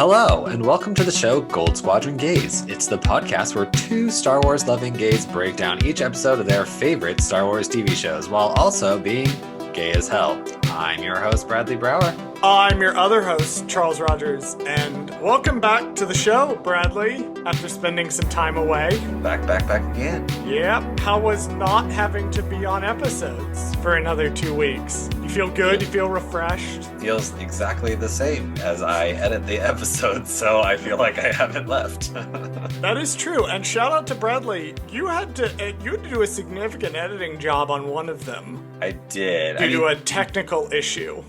Hello, and welcome to the show Goldsquadrongays. It's the podcast where two Star Wars loving gays break down each episode of their favorite Star Wars TV shows while also being gay as hell. I'm your host, Bradley Brower. I'm your other host, Charles Rogers, and welcome back to the show, Bradley, after spending some time away. Back again. Yep, how was not having to be on episodes for another 2 weeks? You feel good? You feel refreshed? Feels exactly the same as I edit the episodes, so I feel like I haven't left. That is true, and shout out to Bradley. You had to do a significant editing job on one of them. I did. Due to a technical issue.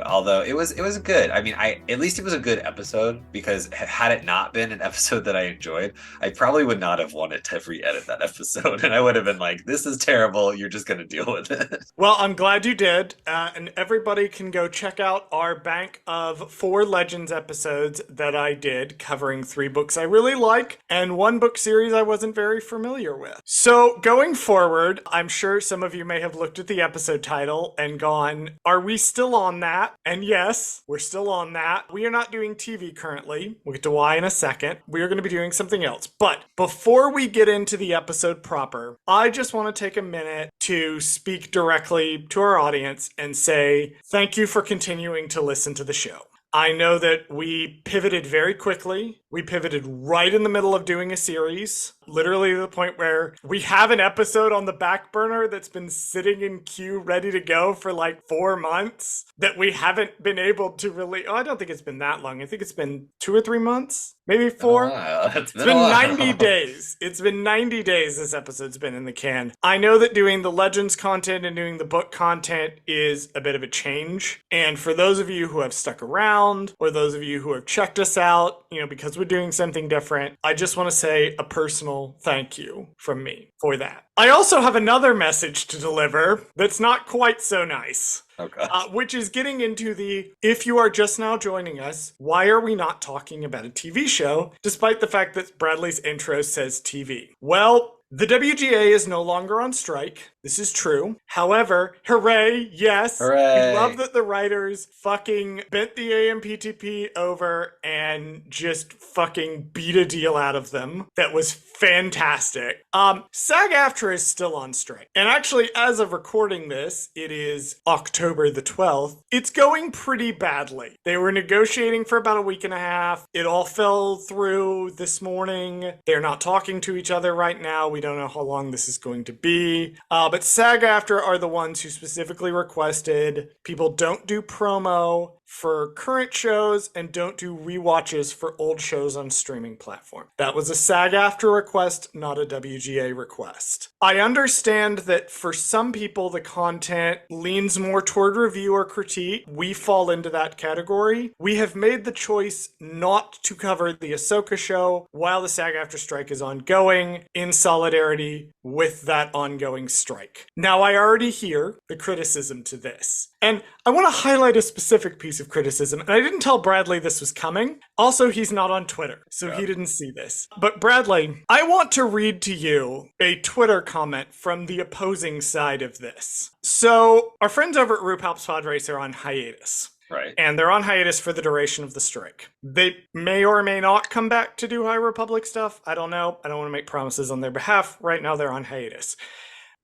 Although it was good. I mean, at least it was a good episode, because had it not been an episode that I enjoyed, I probably would not have wanted to re-edit that episode, and I would have been like, this is terrible, you're just going to deal with it. Well, I'm glad you did, and everybody can go check out our bank of 4 Legends episodes that I did, covering 3 books I really like, and 1 book series I wasn't very familiar with. So, going forward, I'm sure some of you may have looked at the episode title and gone, are we still on that? And yes, we're still on that. We are not doing TV currently. We'll get to why in a second. We are going to be doing something else. But before we get into the episode proper, I just want to take a minute to speak directly to our audience and say thank you for continuing to listen to the show. I know that we pivoted very quickly. We pivoted right in the middle of doing a series, literally to the point where we have an episode on the back burner that's been sitting in queue ready to go for like 4 months that we haven't been able to really... I don't think it's been that long. I think it's been 2 or 3 months, maybe 4. It's been 90 days. It's been 90 days this episode's been in the can. I know that doing the Legends content and doing the book content is a bit of a change. And for those of you who have stuck around, or those of you who have checked us out, because we're doing something different, I just want to say a personal thank you from me for that. I also have another message to deliver that's not quite so nice. Okay. Which is getting into the, if you are just now joining us, why are we not talking about a TV show, despite the fact that Bradley's intro says TV? Well, the WGA is no longer on strike. This is true. However, hooray, yes. Hooray. We love that the writers fucking bent the AMPTP over and just fucking beat a deal out of them. That was fantastic. SAG-AFTRA is still on strike. And actually, as of recording this, it is October the 12th. It's going pretty badly. They were negotiating for about a week and a half. It all fell through this morning. They're not talking to each other right now. We don't know how long this is going to be. But SAG-AFTRA are the ones who specifically requested people don't do promo for current shows and don't do rewatches for old shows on streaming platform. That was a SAG-AFTRA request, not a WGA request. I understand that for some people the content leans more toward review or critique. We fall into that category. We have made the choice not to cover the Ahsoka show while the SAG-AFTRA strike is ongoing, in solidarity with that ongoing strike. Now, I already hear the criticism to this. And I want to highlight a specific piece of criticism. And I didn't tell Bradley this was coming. Also, he's not on Twitter, so he didn't see this. But Bradley, I want to read to you a Twitter comment from the opposing side of this. So, our friends over at RuPaul's Pod Race are on hiatus. Right. And they're on hiatus for the duration of the strike. They may or may not come back to do High Republic stuff. I don't know. I don't want to make promises on their behalf. Right now, they're on hiatus.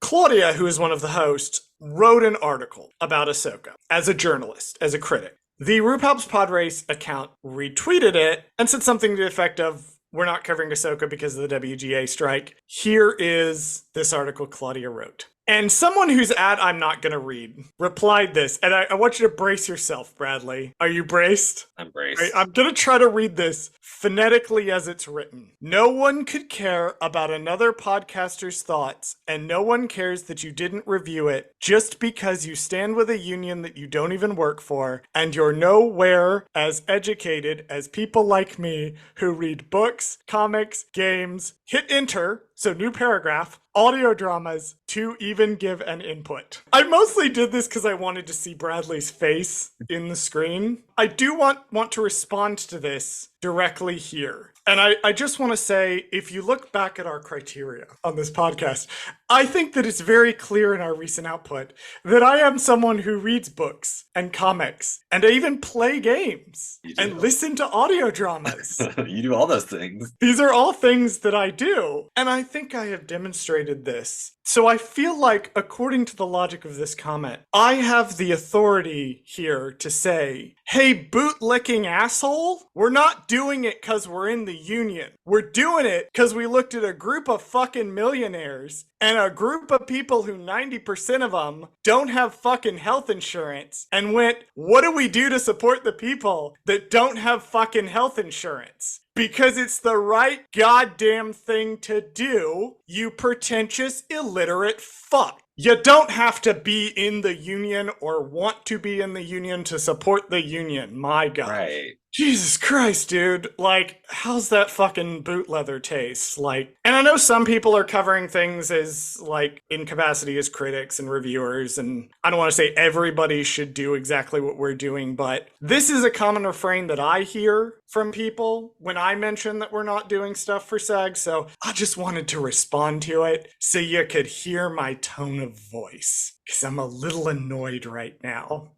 Claudia, who is one of the hosts, wrote an article about Ahsoka as a journalist, as a critic. The RuPaul's Pod Race account retweeted it and said something to the effect of, we're not covering Ahsoka because of the WGA strike. Here is this article Claudia wrote. And someone whose ad I'm not going to read replied this. And I want you to brace yourself, Bradley. Are you braced? I'm braced. Right, I'm going to try to read this phonetically as it's written. No one could care about another podcaster's thoughts, and no one cares that you didn't review it just because you stand with a union that you don't even work for, and you're nowhere as educated as people like me who read books, comics, games, hit enter, so new paragraph, audio dramas, to even give an input. I mostly did this because I wanted to see Bradley's face in the screen. I do want to respond to this directly here. And I just want to say, if you look back at our criteria on this podcast, I think that it's very clear in our recent output that I am someone who reads books and comics, and I even play games and listen to audio dramas. You do all those things. These are all things that I do, and I think I have demonstrated this. So I feel like, according to the logic of this comment, I have the authority here to say, hey, bootlicking asshole, we're not doing it because we're in the Union. We're doing it because we looked at a group of fucking millionaires and a group of people who 90% of them don't have fucking health insurance and went, what do we do to support the people that don't have fucking health insurance? Because it's the right goddamn thing to do, you pretentious, illiterate fuck. You don't have to be in the Union or want to be in the Union to support the Union. My God. Right. Jesus Christ, dude. Like, how's that fucking boot leather taste? Like, and I know some people are covering things as, like, in capacity as critics and reviewers, and I don't want to say everybody should do exactly what we're doing, but this is a common refrain that I hear from people when I mention that we're not doing stuff for SAG, so I just wanted to respond to it so you could hear my tone of voice, because I'm a little annoyed right now.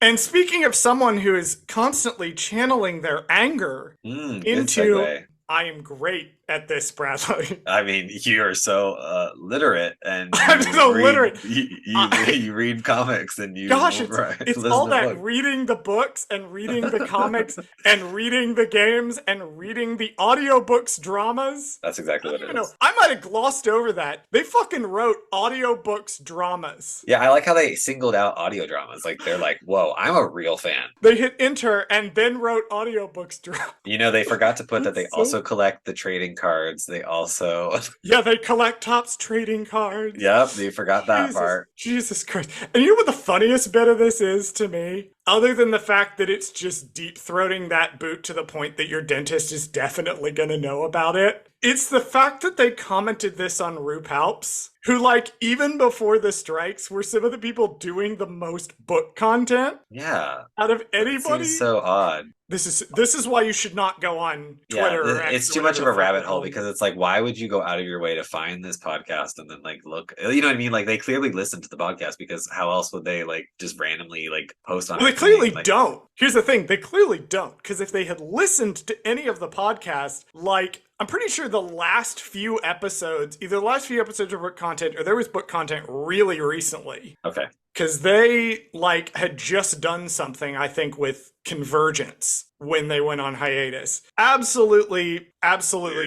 And speaking of someone who is constantly channeling their anger into, I am great at this, Bradley. I mean, you are so literate, and I'm so literate. You read comics, and you it's all that reading the books and reading the comics and reading the games and reading the audiobooks dramas. That's exactly what it is. I might have glossed over that. They fucking wrote audiobooks dramas. Yeah, I like how they singled out audio dramas. Like, they're like, whoa, I'm a real fan. They hit enter and then wrote audiobooks dramas. You know, they forgot to put that they also collect the trading cards. They also they collect Topps trading cards. Yep, they forgot that part. Jesus Christ. And you know what the funniest bit of this is to me? Other than the fact that it's just deep-throating that boot to the point that your dentist is definitely gonna know about it. It's the fact that they commented this on RuPalps, who, like, even before the strikes, were some of the people doing the most book content. Yeah. Out of anybody. It seems so odd. This is why you should not go on Twitter. Yeah, it's too much of a rabbit hole, because it's like, why would you go out of your way to find this podcast and then, like, look, you know what I mean? Like, they clearly listen to the podcast, because how else would they, like, just randomly, like, post on it? Well, they clearly don't. Here's the thing. They clearly don't. Because if they had listened to any of the podcasts, like, I'm pretty sure the last few episodes, either the last few episodes of book content or there was book content really recently. Okay. Because they, like, had just done something, I think, with Convergence when they went on hiatus. Absolutely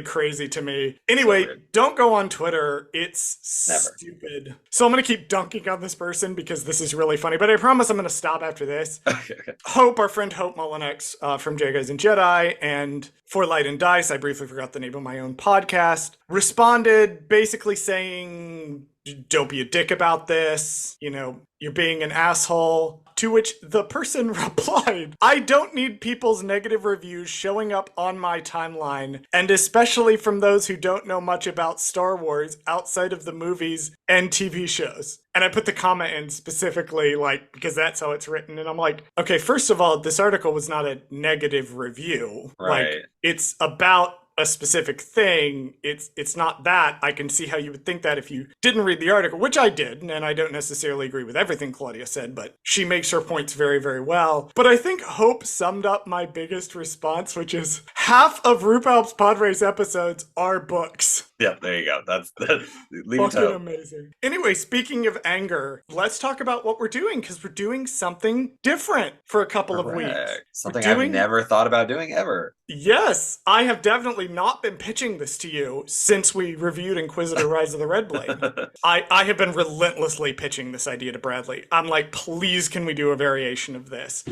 crazy to me. Anyway, don't go on Twitter. It's stupid. So I'm going to keep dunking on this person because this is really funny, but I promise I'm going to stop after this. Okay. Hope, our friend Hope Mullinex from Guys and Jedi and For Light and Dice, I briefly forgot the name of my own podcast, responded basically saying, don't be a dick about this, you know, you're being an asshole. To which the person replied, I don't need people's negative reviews showing up on my timeline, and especially from those who don't know much about Star Wars outside of the movies and TV shows. And I put the comment in specifically, like, because that's how it's written. And I'm like, okay, first of all, this article was not a negative review. Right. Like, it's about a specific thing. It's not that. I can see how you would think that if you didn't read the article, which I did, and I don't necessarily agree with everything Claudia said, but she makes her points very, very well. But I think Hope summed up my biggest response, which is half of RuPaul's Pod Race episodes are books. Yep, there you go. That's fucking amazing. Anyway, speaking of anger, let's talk about what we're doing, because we're doing something different for a couple of weeks. Something I've never thought about doing ever. Yes, I have definitely not been pitching this to you since we reviewed Inquisitor Rise of the Red Blade. I have been relentlessly pitching this idea to Bradley. I'm like, please, can we do a variation of this?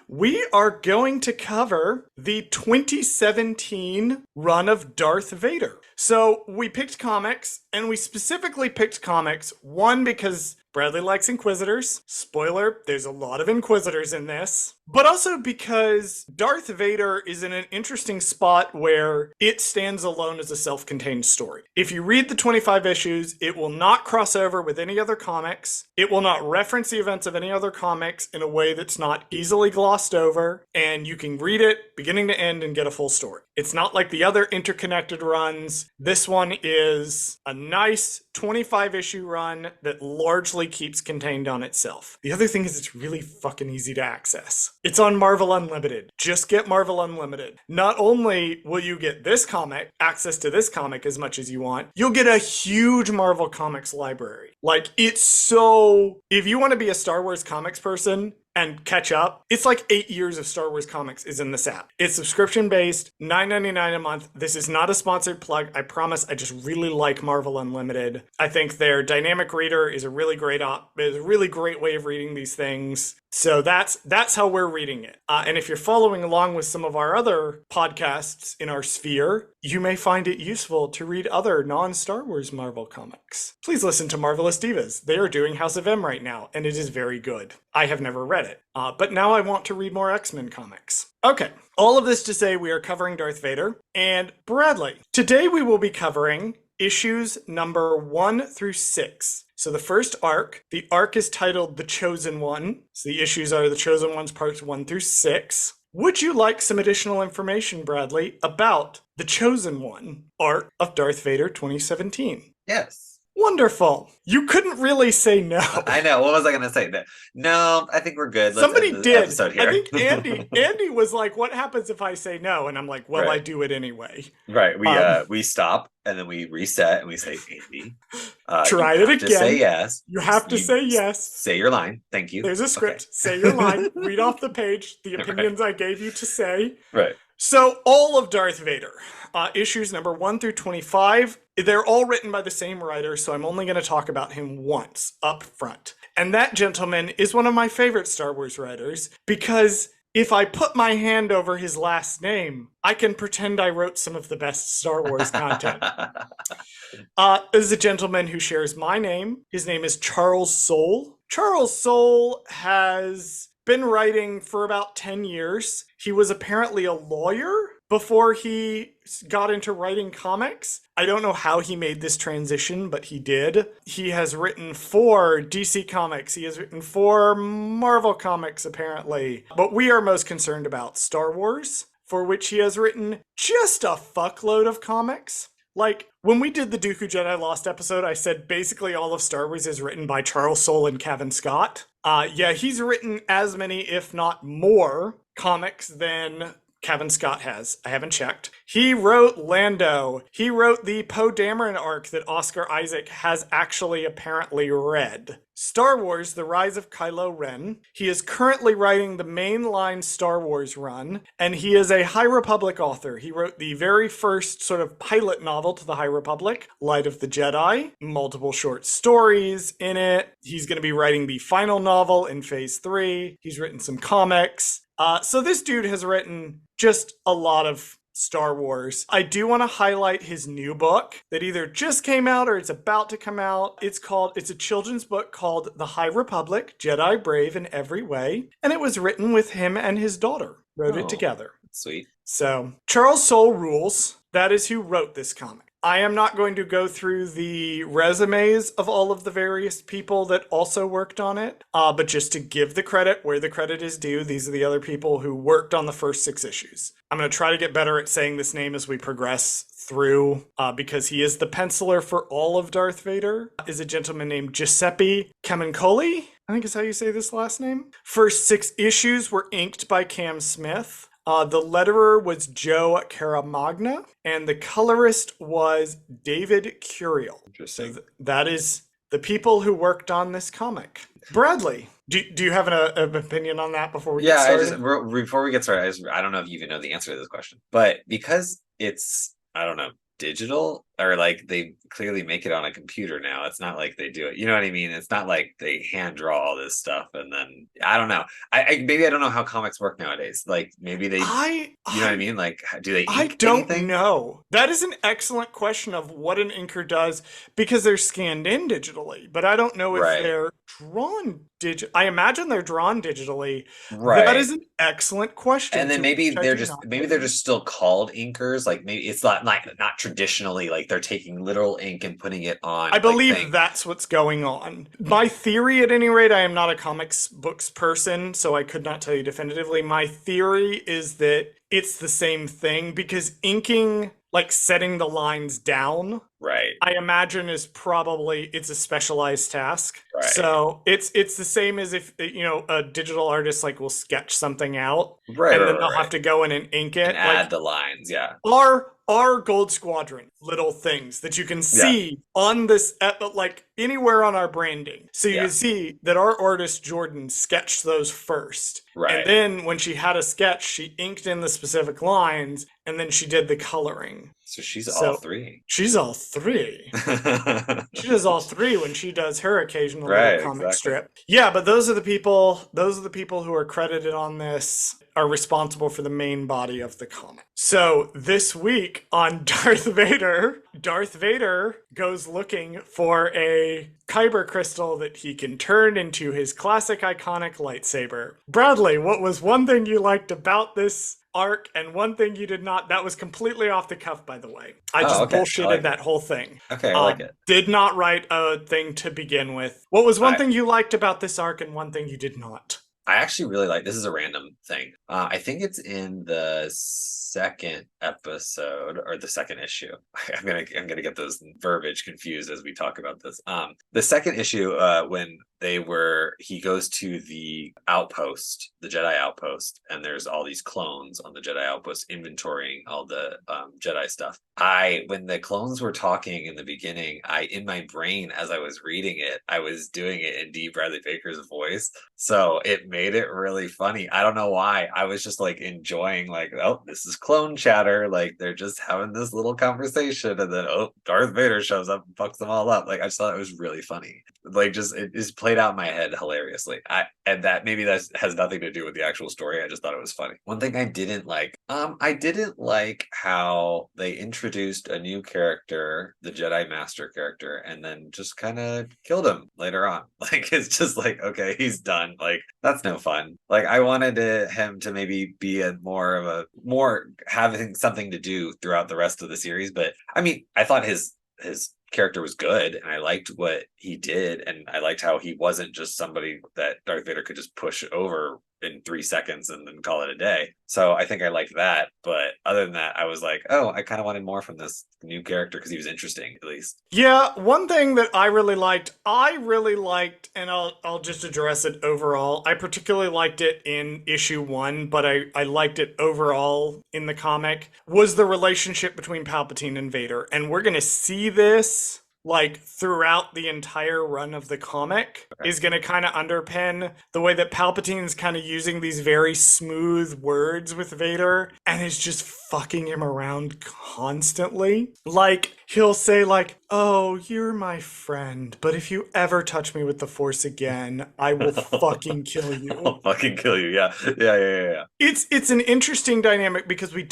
We are going to cover the 2017 run of Darth Vader. So we picked comics And we specifically picked comics, one, because Bradley likes Inquisitors. Spoiler, there's a lot of Inquisitors in this. But also because Darth Vader is in an interesting spot where it stands alone as a self-contained story. If you read the 25 issues, it will not cross over with any other comics. It will not reference the events of any other comics in a way that's not easily glossed over, and you can read it beginning to end and get a full story. It's not like the other interconnected runs. This one is a nice 25-issue run that largely keeps contained on itself. The other thing is it's really fucking easy to access. It's on Marvel Unlimited. Just get Marvel Unlimited. Not only will you get this comic, access to this comic as much as you want, you'll get a huge Marvel Comics library. Like, it's so... If you want to be a Star Wars comics person and catch up, it's like 8 years of Star Wars comics is in this app. It's subscription-based, $9.99 a month. This is not a sponsored plug. I promise I just really like Marvel Unlimited. I think their dynamic reader is a really great way of reading these things. So that's how we're reading it. And if you're following along with some of our other podcasts in our sphere, you may find it useful to read other non-Star Wars Marvel comics. Please listen to Marvelous Divas. They are doing House of M right now, and it is very good. I have never read it, but now I want to read more X-Men comics. Okay, all of this to say we are covering Darth Vader and Bradley. Today we will be covering issues number 1 through 6. So the first arc, the arc is titled The Chosen One. So the issues are The Chosen Ones parts 1 through 6. Would you like some additional information, Bradley, about The Chosen One arc of Darth Vader 2017? Yes. Wonderful. You couldn't really say no. I know. What was I going to say? No, I think we're good. Somebody did. Here. I think Andy was like, what happens if I say no? And I'm like, well, right. I do it anyway. Right. We stop and then we reset and we say, Andy, try it again. Say yes. You have to say yes. Say your line. Thank you. There's a script. Okay. Say your line. Read off the page the opinions I gave you to say. Right. So all of Darth Vader, issues number 1 through 25, they're all written by the same writer, so I'm only going to talk about him once up front. And that gentleman is one of my favorite Star Wars writers, because if I put my hand over his last name, I can pretend I wrote some of the best Star Wars content. This is a gentleman who shares my name. His name is Charles Soule. Charles Soule has been writing for about 10 years. He was apparently a lawyer before he got into writing comics. I don't know how he made this transition, but he did. He has written for DC Comics. He has written for Marvel Comics, apparently. But we are most concerned about Star Wars, for which he has written just a fuckload of comics. Like, when we did the Dooku Jedi Lost episode, I said basically all of Star Wars is written by Charles Soule and Cavan Scott. Yeah, he's written as many, if not more, comics than Cavan Scott has. I haven't checked. He wrote Lando. He wrote the Poe Dameron arc that Oscar Isaac has actually apparently read. Star Wars, The Rise of Kylo Ren. He is currently writing the mainline Star Wars run, and he is a High Republic author. He wrote the very first sort of pilot novel to the High Republic, Light of the Jedi, multiple short stories in it. He's going to be writing the final novel in Phase 3. He's written some comics. So this dude has written just a lot of Star Wars. I do want to highlight his new book that either just came out or it's about to come out. It's a children's book called The High Republic, Jedi Brave in Every Way. And it was written with him and his daughter. Wrote it together. Sweet. So Charles Soule rules. That is who wrote this comic. I am not going to go through the resumes of all of the various people that also worked on it, but just to give the credit where the credit is due, these are the other people who worked on the first 6 issues. I'm going to try to get better at saying this name as we progress through, because he is the penciler for all of Darth Vader, is a gentleman named Giuseppe Camuncoli, I think is how you say this last name. First 6 issues were inked by Cam Smith. The letterer was Joe Caramagna, and the colorist was David Curiel. Interesting. So that is the people who worked on this comic. Bradley, do you have an opinion on that before we get started? Before we get started, I don't know if you even know the answer to this question, but because it's, I don't know, digital, or like they clearly make it on a computer now. It's not like they do it. You know what I mean? It's not like they hand draw all this stuff and then I don't know. I maybe I don't know how comics work nowadays. Like maybe they, I you know what I I mean? Like do they I ink don't anything? know. That is an excellent question of what an inker does because they're scanned in digitally, but I don't know if Right. they're drawn I imagine they're drawn digitally. That Right. is an excellent question And then to maybe which I they're do just not maybe they're know. just still called inkers. Like maybe it's not like not traditionally like they're taking literal ink and putting it I on like believe thing. that's what's going on. My theory, at any rate, I am not a comics books person, so I could not tell you definitively. My theory is that it's the same thing because inking, like setting the lines down, Right. I imagine is probably it's a specialized task. Right. So it's the same as if a digital artist like will sketch something out Right. Right. and then Right. they'll have Right. to go in and ink And it. add Like the lines. Yeah. our Gold Squadron little things that you can Yeah. see on this like anywhere on our branding. So you Yeah. can see that our artist Jordan sketched those first. And Right. then when she had a sketch, she inked in the specific lines and then she did the coloring. So she's all So three. she's all three. She does all three when she does her occasional little Right. comic Exactly. strip. Yeah, but those are the people who are credited on this are responsible for the main body of the comic. So this week on Darth Vader goes looking for a kyber crystal that he can turn into his classic iconic lightsaber. Bradley, what was one thing you liked about this arc and one thing you did not? That was completely off the cuff, by the way. I Oh, just okay. I bullshitted like it. that whole thing. Okay, I like it. Did not write a thing to begin with. What was one I thing you liked about this arc and one thing you did not? I actually really like this is a random thing. I think it's in the second episode or the second issue. I'm gonna get those verbiage confused as we talk about this. The second issue, when he goes to the outpost, the Jedi outpost, and there's all these clones on the Jedi outpost inventorying all the Jedi stuff. When the clones were talking in the beginning, in my brain as I was reading it, I was doing it in D. Bradley Baker's voice. So it made it really funny. I don't know why. I was just like enjoying like, oh, this is clone chatter. Like they're just having this little conversation and then Darth Vader shows up and fucks them all up. Like I just thought it was really funny. Like just it just played out in my head hilariously. And that maybe that has nothing to do with the actual story. I just thought it was funny. One thing I didn't like, I didn't like how they introduced a new character, the Jedi Master character, and then just kind of killed him later on. Like it's just like, okay, he's done. Like that's no fun. Like I wanted him to maybe be more having something to do throughout the rest of the series. But I mean, I thought his character was good and I liked what he did and I liked how he wasn't just somebody that Darth Vader could just push over in 3 seconds and then call it a day. So I think I liked that. But other than that, I was like, oh, I kind of wanted more from this new character because he was interesting, at least. Yeah, one thing that I really liked, and I'll just address it overall. I particularly liked it in issue 1, but I liked it overall in the comic, was the relationship between Palpatine and Vader. And we're gonna see this like throughout the entire run of the comic Okay. is going to kind of underpin the way that Palpatine's kind of using these very smooth words with Vader and is just fucking him around constantly. Like he'll say like, "Oh, you're my friend, but if you ever touch me with the Force again, I will fucking kill you." I'll fucking kill you. Yeah. Yeah. It's an interesting dynamic because we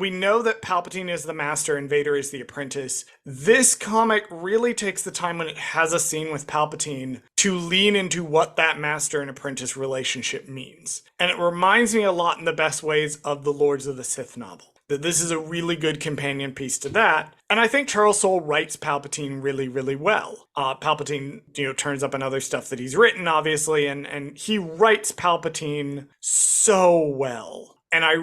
know that Palpatine is the master and Vader is the apprentice. This comic really takes the time when it has a scene with Palpatine to lean into what that master and apprentice relationship means. And it reminds me a lot in the best ways of the Lords of the Sith novel. That this is a really good companion piece to that. And I think Charles Soule writes Palpatine really, really well. Palpatine, turns up in other stuff that he's written, obviously, and he writes Palpatine so well. And I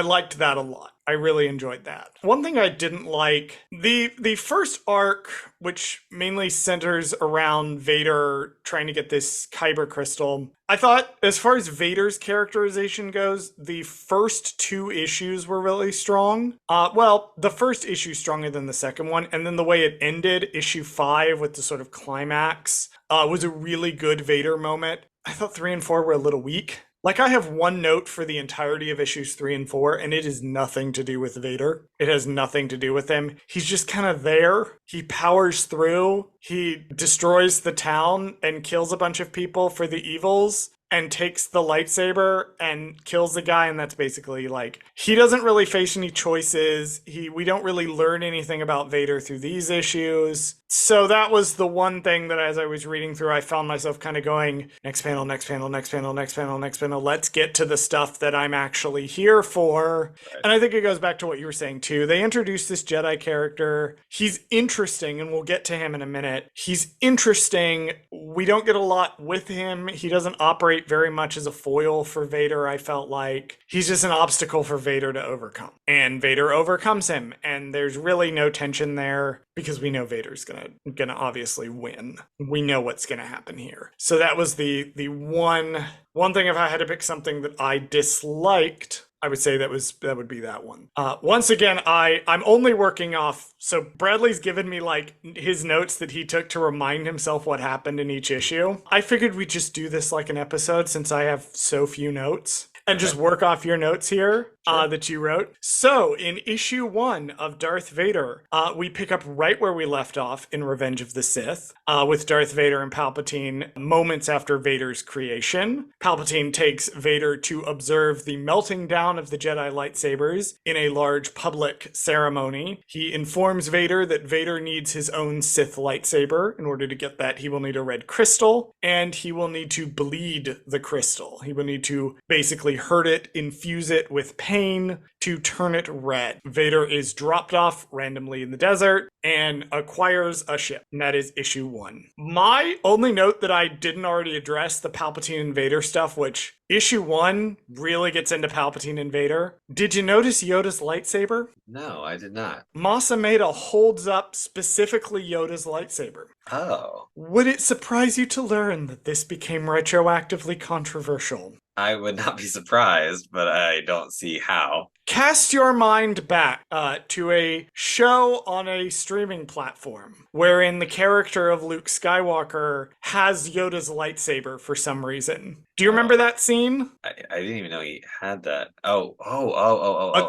liked that a lot. I really enjoyed that. One thing I didn't like, the first arc, which mainly centers around Vader trying to get this kyber crystal, I thought as far as Vader's characterization goes, the first 2 issues were really strong. The first issue stronger than the second one, and then the way it ended, issue 5 with the sort of climax, was a really good Vader moment. I thought 3 and 4 were a little weak. Like, I have one note for the entirety of issues 3 and 4, and it is nothing to do with Vader. It has nothing to do with him. He's just kind of there. He powers through. He destroys the town and kills a bunch of people for the evils, and takes the lightsaber and kills the guy, and that's basically like, he doesn't really face any choices. We don't really learn anything about Vader through these issues. So that was the one thing that as I was reading through, I found myself kind of going, next panel, next panel, next panel, next panel, next panel. Let's get to the stuff that I'm actually here for. Right. And I think it goes back to what you were saying too. They introduced this Jedi character. He's interesting, and we'll get to him in a minute. He's interesting. We don't get a lot with him. He doesn't operate very much as a foil for Vader, I felt like. He's just an obstacle for Vader to overcome. And Vader overcomes him, and there's really no tension there because we know Vader's gonna obviously win. We know what's gonna happen here. So that was the one thing. If I had to pick something that I disliked, I would say that would be that one. Once again, I'm only working off. So Bradley's given me like his notes that he took to remind himself what happened in each issue. I figured we'd just do this like an episode since I have so few notes. And just work off your notes here that you wrote. So, in issue 1 of Darth Vader, we pick up right where we left off in Revenge of the Sith, with Darth Vader and Palpatine moments after Vader's creation. Palpatine takes Vader to observe the melting down of the Jedi lightsabers in a large public ceremony. He informs Vader that Vader needs his own Sith lightsaber. In order to get that, he will need a red crystal, and he will need to bleed the crystal. He will need to basically hurt it, infuse it with pain to turn it red. Vader is dropped off randomly in the desert and acquires a ship. And that is issue 1. My only note that I didn't already address, the Palpatine and Vader stuff, which issue 1 really gets into Palpatine and Vader. Did you notice Yoda's lightsaber? No, I did not. Mas Amedda holds up specifically Yoda's lightsaber. Oh. Would it surprise you to learn that this became retroactively controversial? I would not be surprised, but I don't see how. Cast your mind back to a show on a streaming platform wherein the character of Luke Skywalker has Yoda's lightsaber for some reason. Do you remember that scene? I didn't even know he had that. Oh.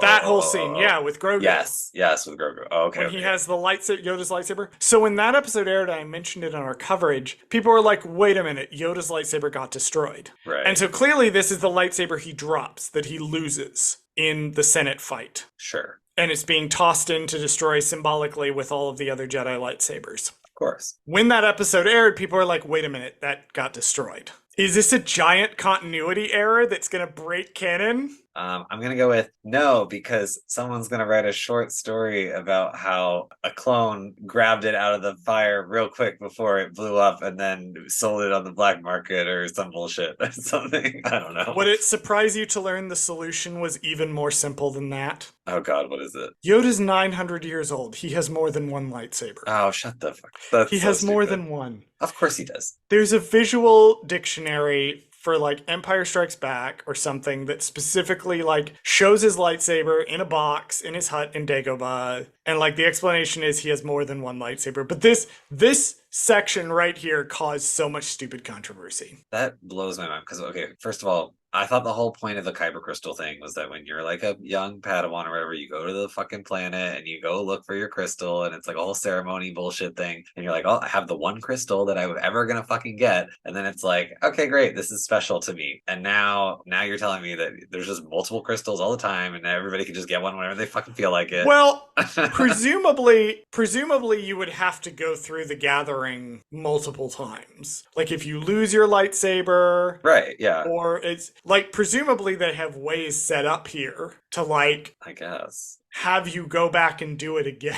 That whole scene, yeah, with Grogu. Yes, with Grogu. Oh, okay. When he has the lightsaber, Yoda's lightsaber. So when that episode aired, I mentioned it on our coverage, people were like, wait a minute, Yoda's lightsaber got destroyed. Right. And so clearly this is the lightsaber he drops, that he loses in the Senate fight. Sure. And it's being tossed in to destroy symbolically with all of the other Jedi lightsabers. Of course. When that episode aired, people were like, wait a minute, that got destroyed. Is this a giant continuity error that's going to break canon? I'm going to go with no, because someone's going to write a short story about how a clone grabbed it out of the fire real quick before it blew up and then sold it on the black market or some bullshit or something. I don't know. Would it surprise you to learn the solution was even more simple than that? Oh God, what is it? Yoda's 900 years old. He has more than one lightsaber. Oh, shut the fuck. He has more than one. Of course he does. There's a visual dictionary for like Empire Strikes Back or something that specifically like shows his lightsaber in a box in his hut in Dagobah, and like the explanation is he has more than one lightsaber. But this section right here caused so much stupid controversy. That blows my mind because, okay, first of all, I thought the whole point of the Kyber crystal thing was that when you're like a young Padawan or whatever, you go to the fucking planet and you go look for your crystal, and it's like a whole ceremony bullshit thing. And you're like, oh, I have the one crystal that I was ever gonna fucking get. And then it's like, okay, great, this is special to me. And now you're telling me that there's just multiple crystals all the time and everybody can just get one whenever they fucking feel like it. Well, presumably you would have to go through the gathering multiple times. Like if you lose your lightsaber. Right, yeah. Or it's like, presumably they have ways set up here to like, I guess, have you go back and do it again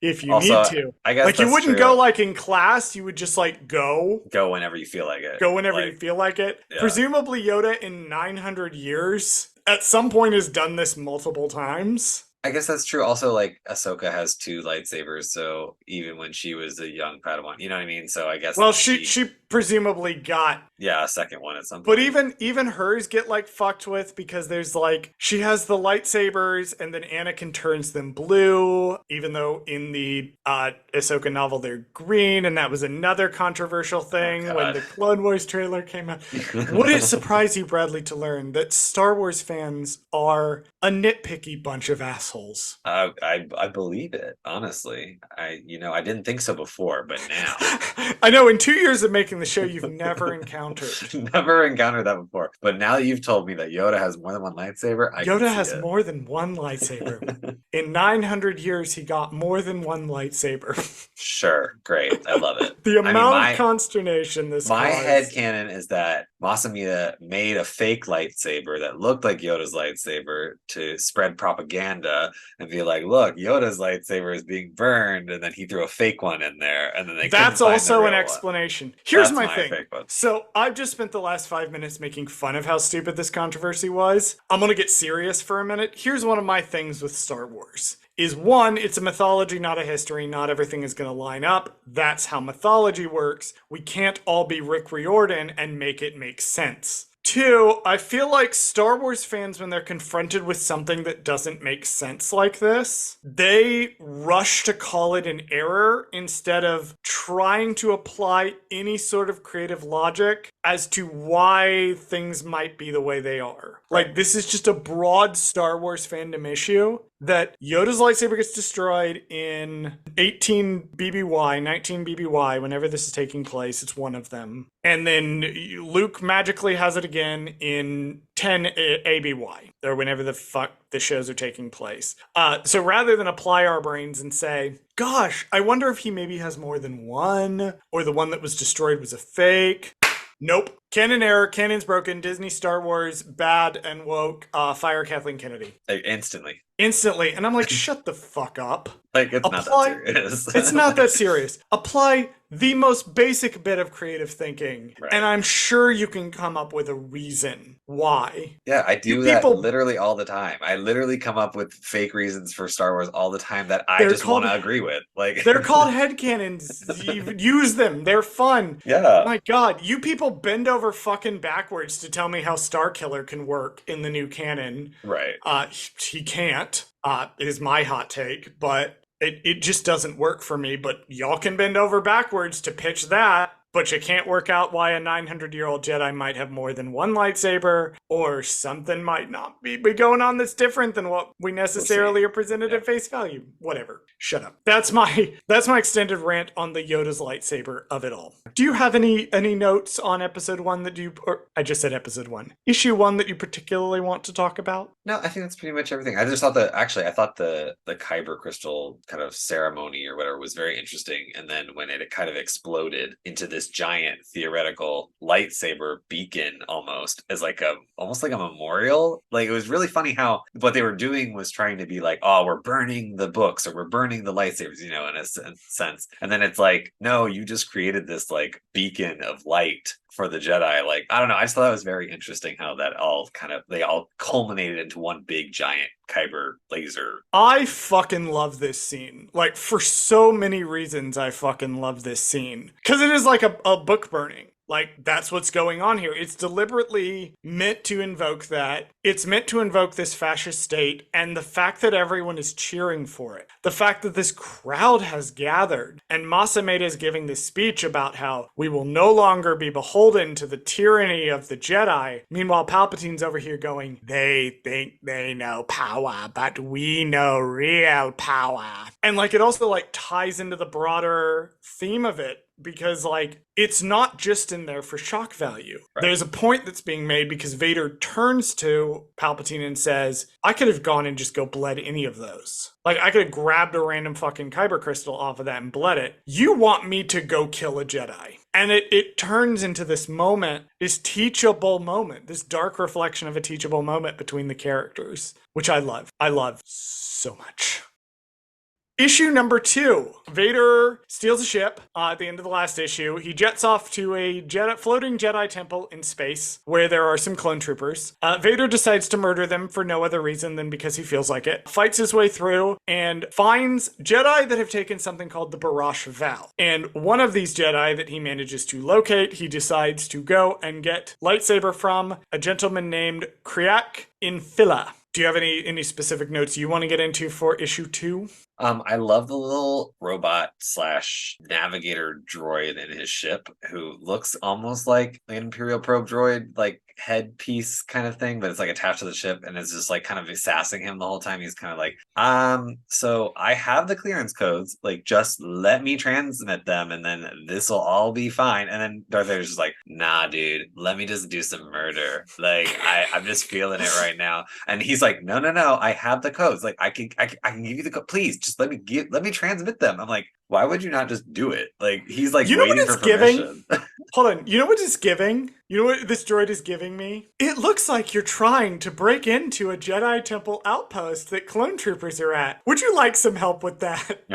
if you also, need to. I guess like you wouldn't true. go like in class, you would just like go whenever you feel like it. Go whenever you feel like it. Yeah. Presumably Yoda in 900 years at some point has done this multiple times. I guess that's true. Also, like Ahsoka has two lightsabers, so even when she was a young Padawan, you know what I mean? So I guess Well, she she, she presumably got. yeah, a second one at some But point. even hers get like fucked with because there's like she has the lightsabers and then Anakin turns them blue, even though in the Ahsoka novel they're green, and that was another controversial Oh thing when God. the Clone Wars trailer came out. Would it surprise you, Bradley, to learn that Star Wars fans are a nitpicky bunch of assholes? I believe it, honestly. I didn't think so before, but now. I know in 2 years of making the show, you've never encountered. Never encountered that before. But now that you've told me that Yoda has more than one lightsaber, I can Yoda see has it. more than one lightsaber. In 900 years, he got more than one lightsaber. Sure, great. I love it. The I mean, amount of consternation this my head caused. canon is that Masamune made a fake lightsaber that looked like Yoda's lightsaber to spread propaganda and be like, look, Yoda's lightsaber is being burned, and then he threw a fake one in there, and then they couldn't That's find the also an real one. explanation. Here's That's my my thing. fake one. So I've just spent the last 5 minutes making fun of how stupid this controversy was. I'm gonna get serious for a minute. Here's one of my things with Star Wars. Is one, it's a mythology, not a history. Not everything is going to line up. That's how mythology works. We can't all be Rick Riordan and make it make sense. Two, I feel like Star Wars fans, when they're confronted with something that doesn't make sense like this, they rush to call it an error instead of trying to apply any sort of creative logic as to why things might be the way they are. Like, this is just a broad Star Wars fandom issue that Yoda's lightsaber gets destroyed in 18 BBY, 19 BBY, whenever this is taking place. It's one of them. And then Luke magically has it again in 10 ABY, or whenever the fuck the shows are taking place. So rather than apply our brains and say, gosh, I wonder if he maybe has more than one, or the one that was destroyed was a fake. Nope. Canon error, canon's broken, Disney, Star Wars, bad and woke, fire Kathleen Kennedy. Like, instantly. Instantly. And I'm like, shut the fuck up. Like, it's not that serious. It's not that serious. Apply the most basic bit of creative thinking, Right. and I'm sure you can come up with a reason why. Yeah, I do You that people- literally all the time. I literally come up with fake reasons for Star Wars all the time that I They're just want to called- agree with. Like, They're called headcanons. Use them. They're fun. yeah. My God, you people bend over fucking backwards to tell me how Starkiller can work in the new canon. Right. He can't. Is my hot take, but it just doesn't work for me. But y'all can bend over backwards to pitch that. But you can't work out why a 900-year-old Jedi might have more than one lightsaber, or something might not be going on that's different than what we necessarily are presented at face value. Whatever. Shut up. That's my extended rant on the Yoda's lightsaber of it all. Do you have any notes on episode 1 that or I just said episode 1. Issue 1 that you particularly want to talk about? No, I think that's pretty much everything. I just thought I thought the Kyber crystal kind of ceremony or whatever was very interesting. And then when it kind of exploded into this giant theoretical lightsaber beacon almost almost like a memorial. Like, it was really funny how what they were doing was trying to be like, oh, we're burning the books or we're burning the lightsabers, in a sense. And then it's like, no, you just created this like beacon of light for the Jedi. Like, I don't know. I just thought that was very interesting how that they all culminated into one big giant Kyber laser. I fucking love this scene. Like, for so many reasons, I fucking love this scene. Because it is like a book burning. Like, that's what's going on here. It's deliberately meant to invoke that. It's meant to invoke this fascist state, and the fact that everyone is cheering for it. The fact that this crowd has gathered, and Masamune is giving this speech about how we will no longer be beholden to the tyranny of the Jedi. Meanwhile, Palpatine's over here going, they think they know power, but we know real power. And like, it also like ties into the broader theme of it. Because, like, it's not just in there for shock value. Right. There's a point that's being made because Vader turns to Palpatine and says, I could have gone and just bled any of those. Like, I could have grabbed a random fucking Kyber crystal off of that and bled it. You want me to go kill a Jedi. And it turns into this moment, this teachable moment, this dark reflection of a teachable moment between the characters, which I love. I love so much. Issue number 2. Vader steals a ship at the end of the last issue. He jets off to a floating Jedi temple in space where there are some clone troopers. Vader decides to murder them for no other reason than because he feels like it. Fights his way through and finds Jedi that have taken something called the Barash Vow. And one of these Jedi that he manages to locate, he decides to go and get lightsaber from a gentleman named Kriak Infila. Do you have any specific notes you want to get into for issue 2? I love the little robot / navigator droid in his ship who looks almost like an Imperial probe droid, like headpiece kind of thing, but it's like attached to the ship and it's just like kind of sassing him the whole time. He's kind of like, so I have the clearance codes, like just let me transmit them and then this will all be fine. And then Darth Vader's just like, nah, dude, let me just do some murder. Like I'm just feeling it right now. And he's like, no, I have the codes. Like I can give you the code. Please just let me transmit them. I'm like, why would you not just do it? Like he's like waiting for permission. Hold on. You know what it's giving? You know what this droid is giving me? It looks like you're trying to break into a Jedi Temple outpost that clone troopers are at. Would you like some help with that?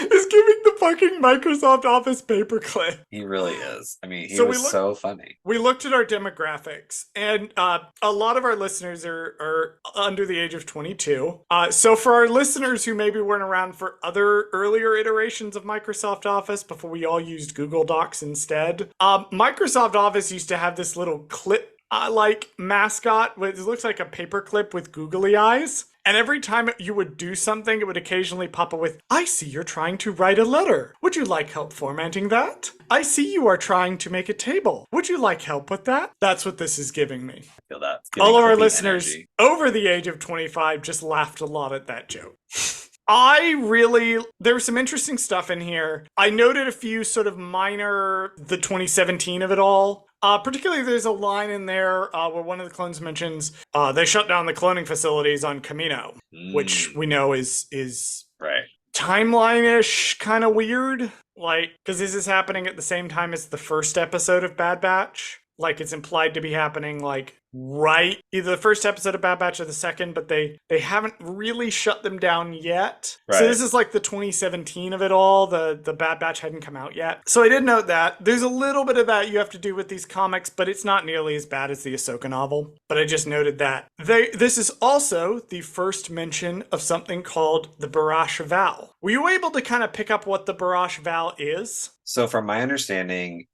It's giving the fucking Microsoft Office paperclip. He really is. I mean, he was so funny. We looked at our demographics, and a lot of our listeners are under the age of 22. So for our listeners who maybe weren't around for other earlier iterations of Microsoft Office before we all used Google Docs instead, Microsoft Office used to have this little clip like mascot, which looks like a paperclip with googly eyes. And every time you would do something, it would occasionally pop up with, I see you're trying to write a letter. Would you like help formatting that? I see you are trying to make a table. Would you like help with that? That's what this is giving me. I feel that. All of our listeners over the age of 25 just laughed a lot at that joke. There was some interesting stuff in here. I noted a few sort of minor, the 2017 of it all. Particularly, there's a line in there where one of the clones mentions they shut down the cloning facilities on Camino, which we know is right timeline-ish, kind of weird. Like, because this is happening at the same time as the first episode of Bad Batch. Like, it's implied to be happening, like, right, either the first episode of Bad Batch or the second, but they haven't really shut them down yet. Right. So this is like the 2017 of it all. The Bad Batch hadn't come out yet. So I did note that. There's a little bit of that you have to do with these comics, but it's not nearly as bad as the Ahsoka novel. But I just noted that. This is also the first mention of something called the Barash Vow. Were you able to kind of pick up what the Barash Vow is? So from my understanding,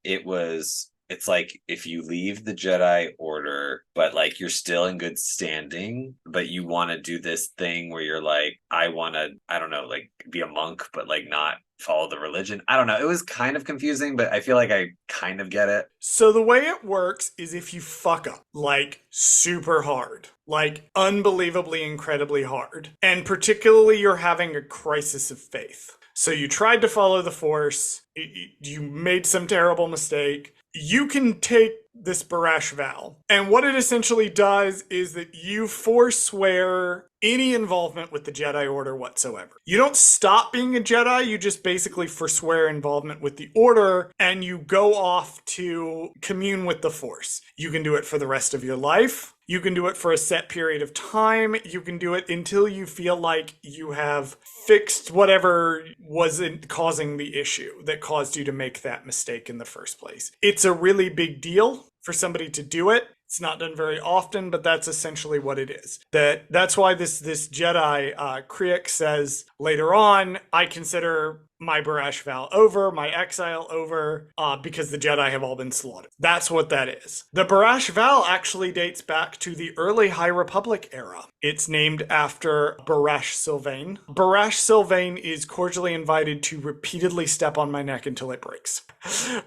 it's like if you leave the Jedi Order, but like you're still in good standing, but you want to do this thing where you're like, I want to, I don't know, like be a monk, but like not follow the religion. I don't know. It was kind of confusing, but I feel like I kind of get it. So the way it works is if you fuck up, like super hard, like unbelievably, incredibly hard, and particularly you're having a crisis of faith. So you tried to follow the Force, you made some terrible mistake, you can take this Barash Vow. And what it essentially does is that you forswear any involvement with the Jedi Order whatsoever. You don't stop being a Jedi, you just basically forswear involvement with the Order, and you go off to commune with the Force. You can do it for the rest of your life. You can do it for a set period of time. You can do it until you feel like you have fixed whatever was causing the issue that caused you to make that mistake in the first place. It's a really big deal for somebody to do it. It's not done very often, but that's essentially what it is. That's why this Jedi, Kriak says later on, I consider my Barash Vow over, my exile over, because the Jedi have all been slaughtered. That's what that is. The Barash Vow actually dates back to the early High Republic era. It's named after Barash Sylvain. Barash Sylvain is cordially invited to repeatedly step on my neck until it breaks.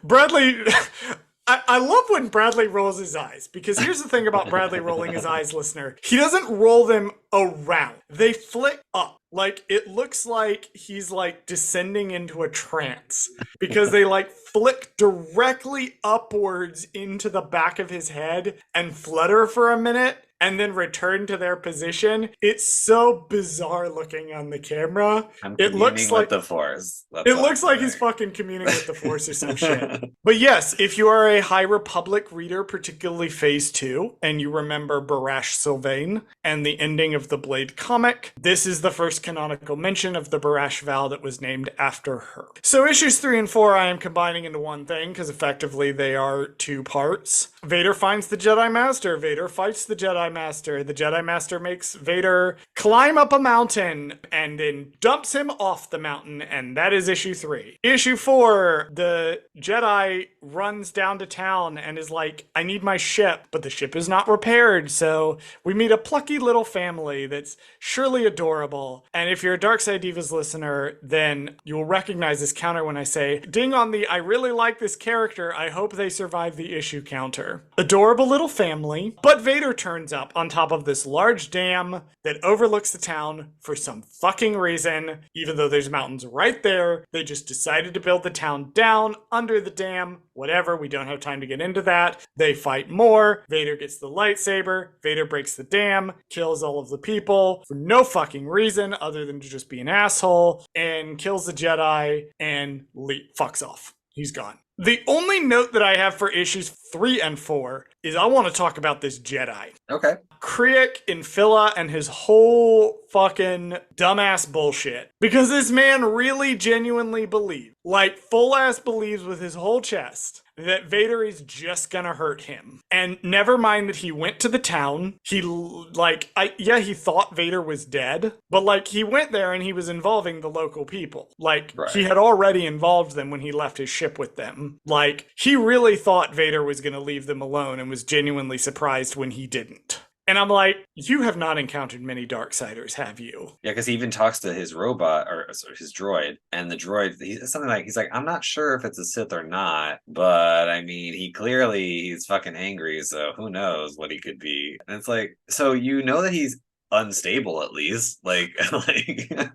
Bradley... I love when Bradley rolls his eyes, because here's the thing about Bradley rolling his eyes, listener. He doesn't roll them around. They flick up. Like, it looks like he's, like, descending into a trance, because they, like, flick directly upwards into the back of his head and flutter for a minute, and then return to their position. It's so bizarre looking on the camera. I'm It communing looks with like the Force. That's it all I'm looks like he's saying. fucking communing with the Force or some shit. But yes, if you are a High Republic reader, particularly Phase 2, and you remember Barash Sylvain and the ending of the Blade comic, this is the first canonical mention of the Barash Vow that was named after her. So issues 3 and 4 I am combining into one thing, because effectively they are 2 parts. Vader finds the Jedi Master. Vader fights the Jedi Master. The Jedi Master makes Vader climb up a mountain and then dumps him off the mountain, and that is issue 3. Issue 4, the Jedi runs down to town and is like, I need my ship, but the ship is not repaired, so we meet a plucky little family that's surely adorable. And if you're a Dark Side Divas listener, then you'll recognize this counter when I say, ding on the I really like this character, I hope they survive the issue counter. Adorable little family, but Vader turns up on top of this large dam that overlooks the town for some fucking reason. Even though there's mountains right there, they just decided to build the town down under the dam. Whatever, we don't have time to get into that. They fight more. Vader gets the lightsaber. Vader breaks the dam, kills all of the people for no fucking reason other than to just be an asshole, and kills the Jedi and fucks off. He's gone. The only note that I have for issues 3 and 4 is I want to talk about this Jedi. Okay. Krieg and Phila and his whole fucking dumbass bullshit. Because this man really genuinely believes, like full ass believes with his whole chest, that Vader is just gonna hurt him. And never mind that he went to the town. He he thought Vader was dead, but like he went there and he was involving the local people. Like Right. he had already involved them when he left his ship with them. Like he really thought Vader was gonna leave them alone and was genuinely surprised when he didn't. And I'm like, you have not encountered many Darksiders, have you? Yeah, because he even talks to his robot or sorry, his droid, and the droid, he's something like, he's like, I'm not sure if it's a Sith or not, but I mean, he's fucking angry, so who knows what he could be. And it's like, so you know that he's unstable at least, like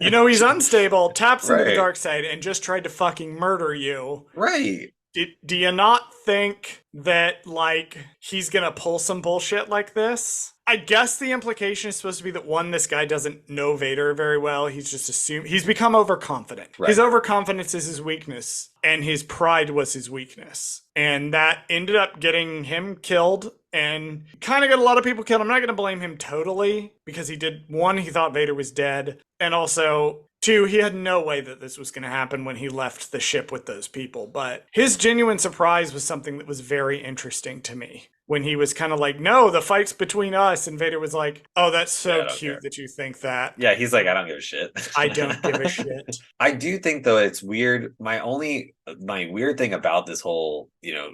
You know he's unstable, taps into the Right. dark side, and just tried to fucking murder you. Right. Do you not think that, like, he's gonna pull some bullshit like this? I guess the implication is supposed to be that, one, this guy doesn't know Vader very well. He's just assumed he's become overconfident. Right. His overconfidence is his weakness, and his pride was his weakness. And that ended up getting him killed, and kind of got a lot of people killed. I'm not going to blame him totally, because he did, one, he thought Vader was dead, and also, two, he had no way that this was going to happen when he left the ship with those people. But his genuine surprise was something that was very interesting to me. When he was kind of like, no, the fight's between us. And Weder was like, oh, that's so I don't cute care. that you think that. Yeah, he's like, I don't give a shit. I don't give a shit. I do think though it's weird. My weird thing about this whole,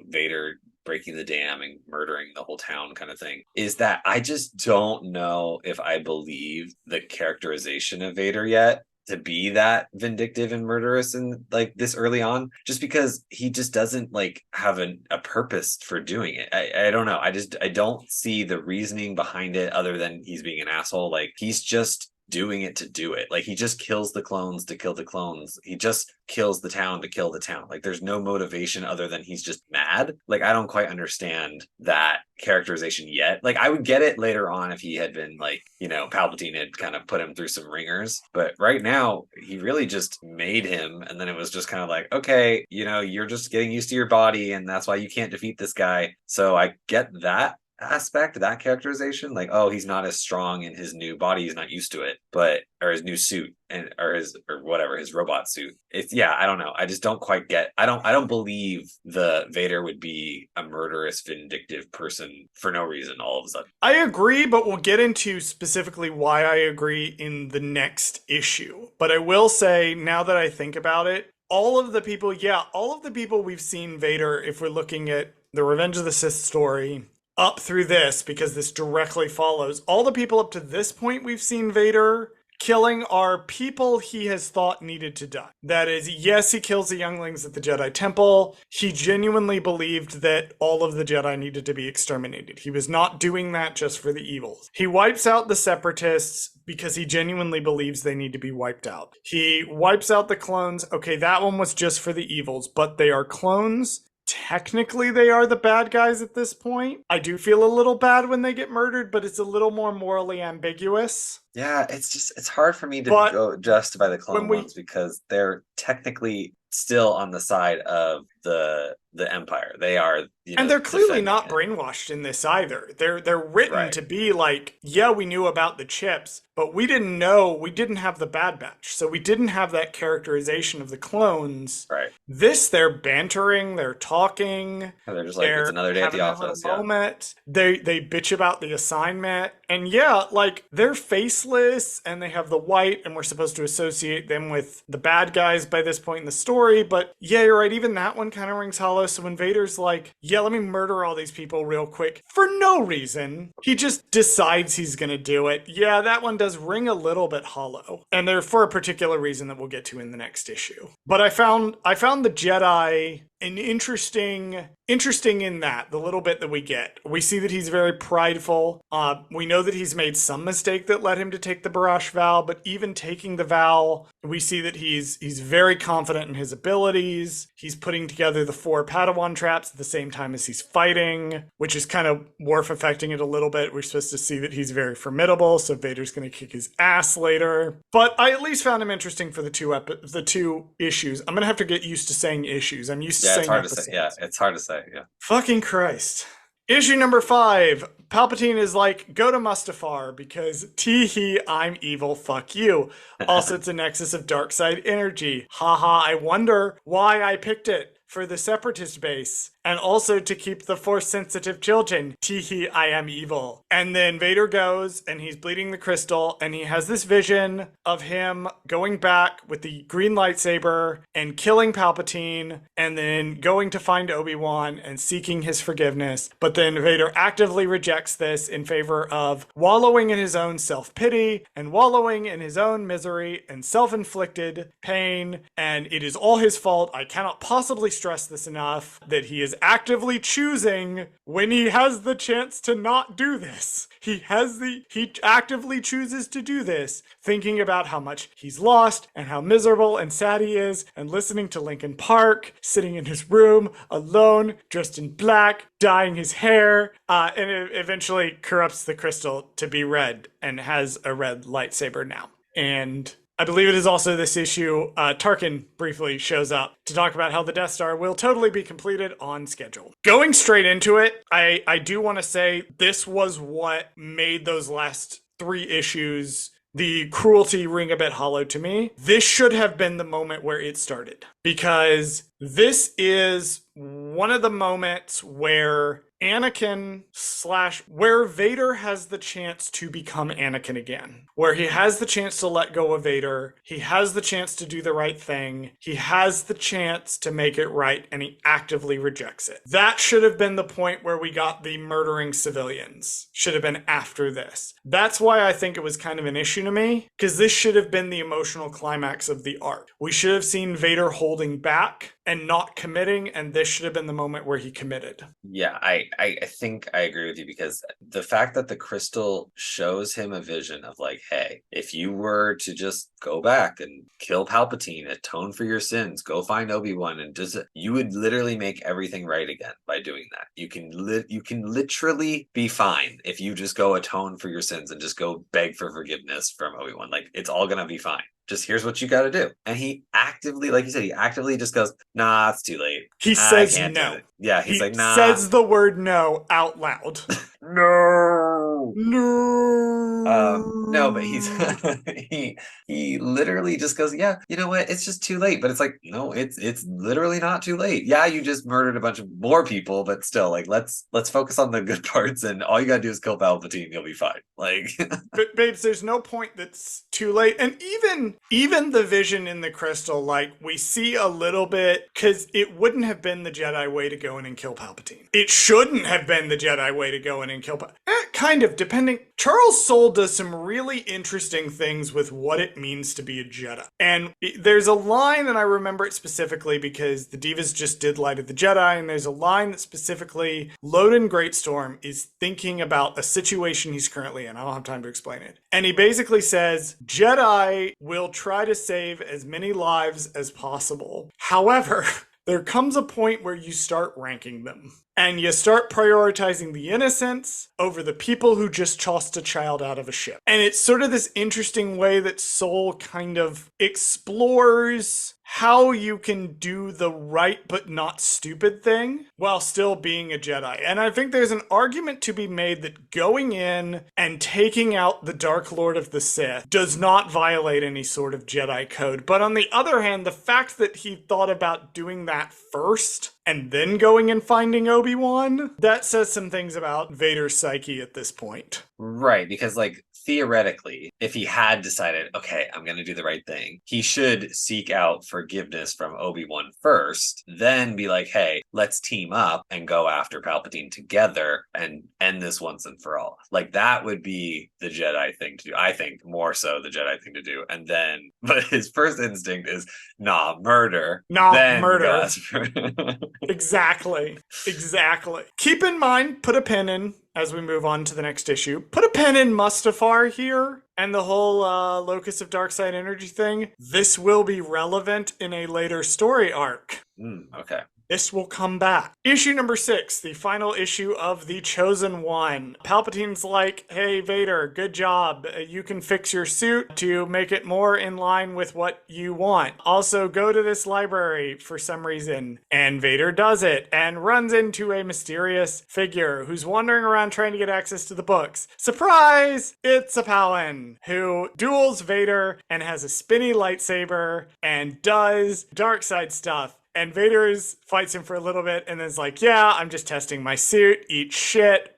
Vader breaking the dam and murdering the whole town kind of thing is that I just don't know if I believe the characterization of Vader yet to be that vindictive and murderous and like this early on, just because he just doesn't like have a purpose for doing it. I don't know. I don't see the reasoning behind it other than he's being an asshole. Like he's just doing it to do it. Like he just kills the clones to kill the clones. He just kills the town to kill the town. Like there's no motivation other than he's just mad. Like I don't quite understand that characterization yet. Like I would get it later on if he had been like, Palpatine had kind of put him through some ringers. But right now he really just made him. And then it was just kind of like, okay, you're just getting used to your body and that's why you can't defeat this guy. So I get that aspect, that characterization, like, oh, he's not as strong in his new body, he's not used to it, or his new suit or his robot suit. I don't know. I just don't quite get. I don't believe the Vader would be a murderous, vindictive person for no reason all of a sudden. I agree, but we'll get into specifically why I agree in the next issue. But I will say, now that I think about it, all of the people we've seen Vader, if we're looking at the Revenge of the Sith story, up through this, because this directly follows, all the people up to this point we've seen Vader killing are people he has thought needed to die. That is, yes, he kills the younglings at the Jedi Temple. He genuinely believed that all of the Jedi needed to be exterminated. He was not doing that just for the evils. He wipes out the Separatists because he genuinely believes they need to be wiped out. He wipes out the clones. Okay, that one was just for the evils, but they are clones technically they are the bad guys at this point. I do feel a little bad when they get murdered, but it's a little more morally ambiguous. Yeah, it's hard for me to But go justify the when clone we ones because they're technically still on the side of the Empire. They are, and they're clearly defending not it. brainwashed in this either. They're written Right. to be like, yeah, we knew about the chips, but we didn't have the Bad Batch. So we didn't have that characterization of the clones. Right. They're bantering, they're talking, And they're just like, it's another day at having the that little office. Yeah. moment. They bitch about the assignment. And yeah, like they're faceless and they have the white, and we're supposed to associate them with the bad guys by this point in the story. But yeah, you're right, even that one kind of rings hollow. So when Vader's like, yeah, let me murder all these people real quick for no reason, he just decides he's gonna do it. Yeah, that one does ring a little bit hollow. And they're for a particular reason that we'll get to in the next issue. But I found the Jedi an interesting in that the little bit that we get. We see that he's very prideful. We know that he's made some mistake that led him to take the Barash vow, but even taking the vow, we see that he's very confident in his abilities. He's putting together the 4 Padawan traps at the same time as he's fighting, which is kind of Worf affecting it a little bit. We're supposed to see that he's very formidable, so Vader's going to kick his ass later. But I at least found him interesting for the two issues. I'm going to have to get used to saying issues. I'm used to saying It's hard episodes. to say. Yeah, it's hard to say. Yeah. Fucking Christ. Issue number 5. Palpatine is like, go to Mustafar because tee-hee, I'm evil, fuck you. Also, it's a nexus of dark side energy. Haha, I wonder why I picked it for the Separatist base. And also to keep the Force-sensitive children. Tee-hee, I am evil. And then Vader goes, and he's bleeding the crystal, and he has this vision of him going back with the green lightsaber and killing Palpatine, and then going to find Obi-Wan and seeking his forgiveness. But then Vader actively rejects this in favor of wallowing in his own self-pity and wallowing in his own misery and self-inflicted pain, and it is all his fault. I cannot possibly stress this enough, that he is actively choosing when he has the chance to not do this. He actively chooses to do this, thinking about how much he's lost and how miserable and sad he is, and listening to Linkin Park, sitting in his room alone, dressed in black, dyeing his hair, and it eventually corrupts the crystal to be red and has a red lightsaber now. And I believe it is also this issue, Tarkin briefly shows up to talk about how the Death Star will totally be completed on schedule. Going straight into it, I do want to say this was what made those last 3 issues, the cruelty, ring a bit hollow to me. This should have been the moment where it started, because this is one of the moments where where Vader has the chance to become Anakin again, where he has the chance to let go of Vader, he has the chance to do the right thing, he has the chance to make it right, and he actively rejects it. That should have been the point where we got the murdering civilians. Should have been after this. That's why I think it was kind of an issue to me, because this should have been the emotional climax of the arc. We should have seen Vader holding back and not committing, and this should have been the moment where he committed. Yeah, I think I agree with you, because the fact that the crystal shows him a vision of like, hey, if you were to just go back and kill Palpatine, atone for your sins, go find Obi-Wan, and just you would literally make everything right again by doing that. You can literally be fine if you just go atone for your sins and just go beg for forgiveness from Obi-Wan. Like, it's all gonna be fine. Just here's what you got to do. And he actively, like you said, he actively just goes, nah, it's too late. He says no. Yeah, he's like, nah. Says the word no out loud. No. No. No, but he literally just goes, yeah, you know what? It's just too late. But it's like, no, it's literally not too late. Yeah, you just murdered a bunch of more people, but still, like, let's focus on the good parts, and all you gotta do is kill Palpatine, you'll be fine. Like, but babes, there's no point that's too late. And even the vision in the crystal, like, we see a little bit, because it wouldn't have been the Jedi way to go in and kill Palpatine. It shouldn't have been the Jedi way to go in and kill Palpatine. Kind of, depending. Charles Soule does some really interesting things with what it means to be a Jedi. And there's a line, and I remember it specifically because the Divas just did Light of the Jedi, and there's a line that specifically Loden Greatstorm is thinking about a situation he's currently in. I don't have time to explain it. And he basically says, Jedi will try to save as many lives as possible. However, there comes a point where you start ranking them. And you start prioritizing the innocents over the people who just tossed a child out of a ship. And it's sort of this interesting way that Soule kind of explores how you can do the right but not stupid thing while still being a Jedi. And I think there's an argument to be made that going in and taking out the Dark Lord of the Sith does not violate any sort of Jedi code. But on the other hand, the fact that he thought about doing that first and then going and finding Obi-Wan, that says some things about Vader's psyche at this point. Right, because like theoretically, if he had decided, okay, I'm going to do the right thing, he should seek out forgiveness from Obi-Wan first, then be like, hey, let's team up and go after Palpatine together and end this once and for all. Like that would be the Jedi thing to do. I think more so the Jedi thing to do. And then, but his first instinct is, nah, murder. Nah, then murder. Exactly. Keep in mind, put a pin in as we move on to the next issue. Put a pin in Mustafar here and the whole locus of dark side energy thing. This will be relevant in a later story arc. Okay. This will come back. Issue number 6, the final issue of The Chosen One. Palpatine's like, hey, Vader, good job. You can fix your suit to make it more in line with what you want. Also, go to this library for some reason. And Vader does it and runs into a mysterious figure who's wandering around trying to get access to the books. Surprise! It's a Palin who duels Vader and has a spinny lightsaber and does dark side stuff. And Vader fights him for a little bit and then's like, yeah, I'm just testing my suit, eat shit,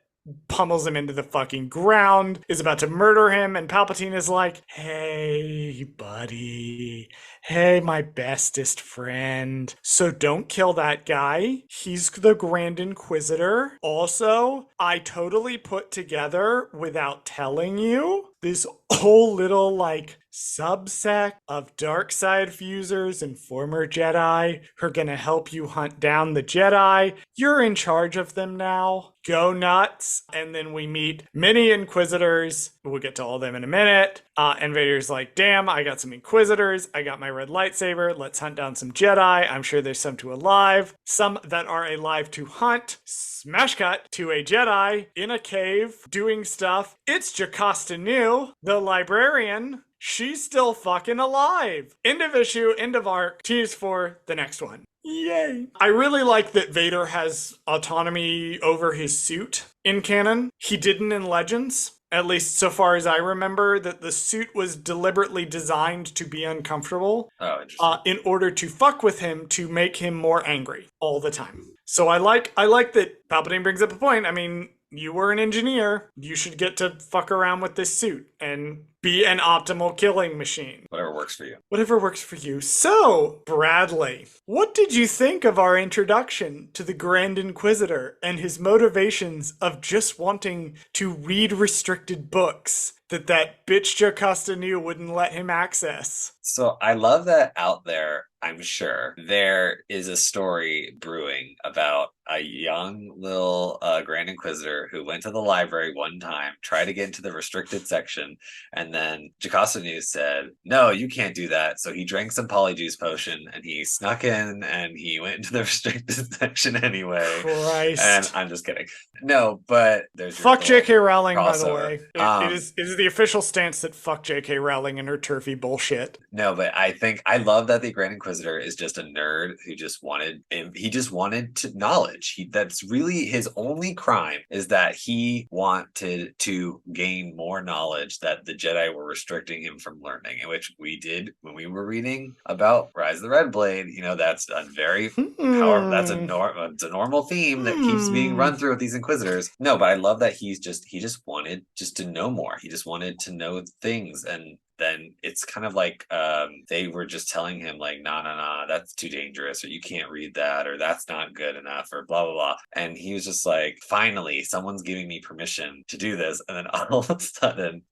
pummels him into the fucking ground, is about to murder him, and Palpatine is like, hey, buddy, hey, my bestest friend, so don't kill that guy. He's the Grand Inquisitor. Also, I totally put together, without telling you, this whole little, like, subsect of dark side fusers and former Jedi who are gonna help you hunt down the Jedi. You're in charge of them now. Go nuts. And then we meet many Inquisitors. We'll get to all of them in a minute. And Vader's like, damn, I got some Inquisitors. I got my red lightsaber. Let's hunt down some Jedi. I'm sure there's some some that are alive to hunt. Smash cut to a Jedi in a cave doing stuff. It's Jocasta Nu, the librarian. She's still fucking alive. End of issue, end of arc. Tease for the next one. Yay. I really like that Vader has autonomy over his suit in canon. He didn't in Legends. At least so far as I remember, that the suit was deliberately designed to be uncomfortable. Oh, interesting. In order to fuck with him, to make him more angry all the time. So I like that Palpatine brings up a point. I mean, you were an engineer. You should get to fuck around with this suit and be an optimal killing machine. Whatever works for you. Whatever works for you. So, Bradley, what did you think of our introduction to the Grand Inquisitor and his motivations of just wanting to read restricted books that bitch Jocasta Nu wouldn't let him access? So I love that out there, I'm sure, there is a story brewing about a young little Grand Inquisitor who went to the library one time, tried to get into the restricted section, and then Jocasta Nu said, no, you can't do that. So he drank some polyjuice potion and he snuck in and he went into the restricted section anyway. Christ. And I'm just kidding. No, but there's fuck J.K. Rowling, crossover. By the way. It is the official stance that fuck J.K. Rowling and her turfy bullshit. No, but I love that the Grand Inquisitor is just a nerd who just wanted knowledge. That's really his only crime, is that he wanted to gain more knowledge that the Jedi were restricting him from learning, in which we did when we were reading about Rise of the Red Blade. You know, that's a very powerful, it's a normal theme that keeps being run through with these Inquisitors. No, but I love that he just wanted just to know more. He just wanted to know things, and then it's kind of like they were just telling him like, nah, that's too dangerous, or you can't read that, or that's not good enough, or blah, blah, blah. And he was just like, finally, someone's giving me permission to do this. And then all of a sudden,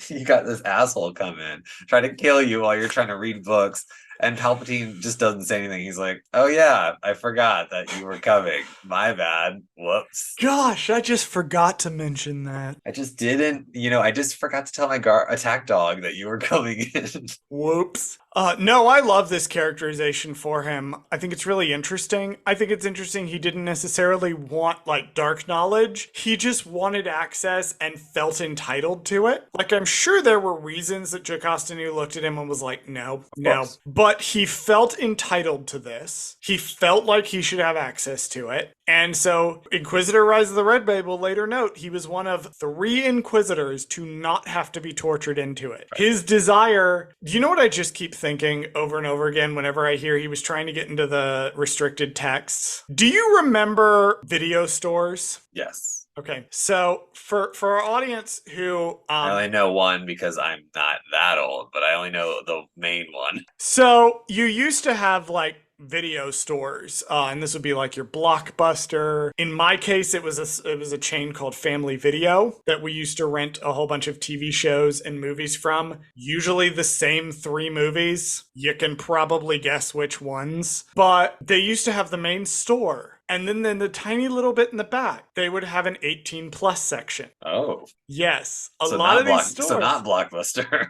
you got this asshole come in, try to kill you while you're trying to read books. And Palpatine just doesn't say anything. He's like, oh yeah, I forgot that you were coming. My bad. Whoops. Gosh, I just forgot to mention that. I just didn't, I just forgot to tell my attack dog that you were coming in. Whoops. No, I love this characterization for him. I think it's really interesting. I think it's interesting he didn't necessarily want like dark knowledge. He just wanted access and felt entitled to it. Like I'm sure there were reasons that Jocasta Nu looked at him and was like, no, no. But he felt entitled to this. He felt like he should have access to it. And so Inquisitor Rise of the Red Babe will later note he was one of 3 Inquisitors to not have to be tortured into it. Right. His desire, do you know what I just keep thinking over and over again whenever I hear he was trying to get into the restricted texts? Do you remember video stores? Yes. Okay, so for our audience who... I only know one because I'm not that old, but I only know the main one. So you used to have like video stores, and this would be like your Blockbuster. In my case, it was a chain called Family Video that we used to rent a whole bunch of TV shows and movies from. Usually the same 3 movies. You can probably guess which ones. But they used to have the main store. And then the tiny little bit in the back, they would have an 18 plus section. Oh. Yes. A lot of these stores. So not Blockbuster.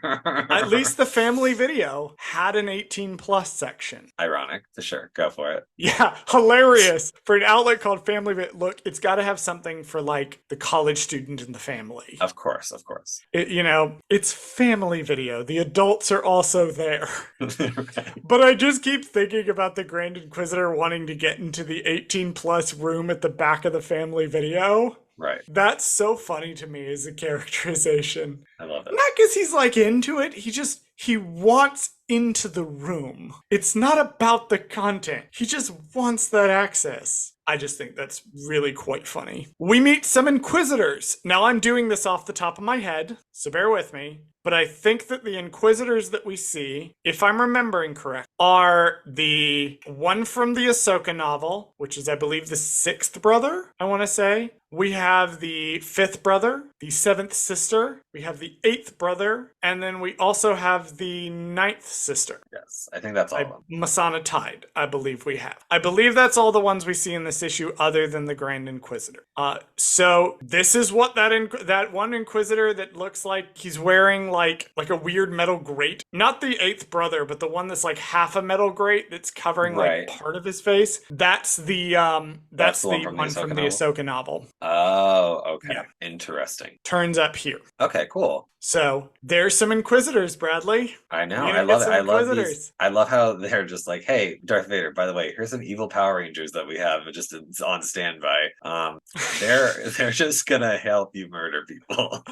At least the Family Video had an 18 plus section. Ironic. Sure. Go for it. Yeah. Hilarious. For an outlet called Family Video. Look, it's got to have something for like the college student in the family. Of course. Of course. It's Family Video. The adults are also there. Right. But I just keep thinking about the Grand Inquisitor wanting to get into the 18 plus room at the back of the Family Video. Right. That's so funny to me as a characterization. I love it. Not because he's like into it. He wants into the room. It's not about the content. He just wants that access. I just think that's really quite funny. We meet some Inquisitors. Now I'm doing this off the top of my head, so bear with me. But I think that the Inquisitors that we see, if I'm remembering correct, are the one from the Ahsoka novel, which is, I believe, the 6th brother, I want to say. We have the 5th brother, the 7th sister, we have the 8th brother, and then we also have the 9th sister. Yes, I think that's all of them. Masana Tide, I believe we have. I believe that's all the ones we see in this issue other than the Grand Inquisitor. So this is what that one Inquisitor that looks like he's wearing like a weird metal grate. Not the 8th brother, but the one that's like half a metal grate that's covering like part of his face. That's the one from the Ahsoka novel. Oh, okay. Yeah. Interesting. Turns up here. Okay, cool. So there's some Inquisitors, Bradley. I know. I love it. I love how they're just like, hey, Darth Vader, by the way, here's some evil Power Rangers that we have just on standby. They're just gonna help you murder people.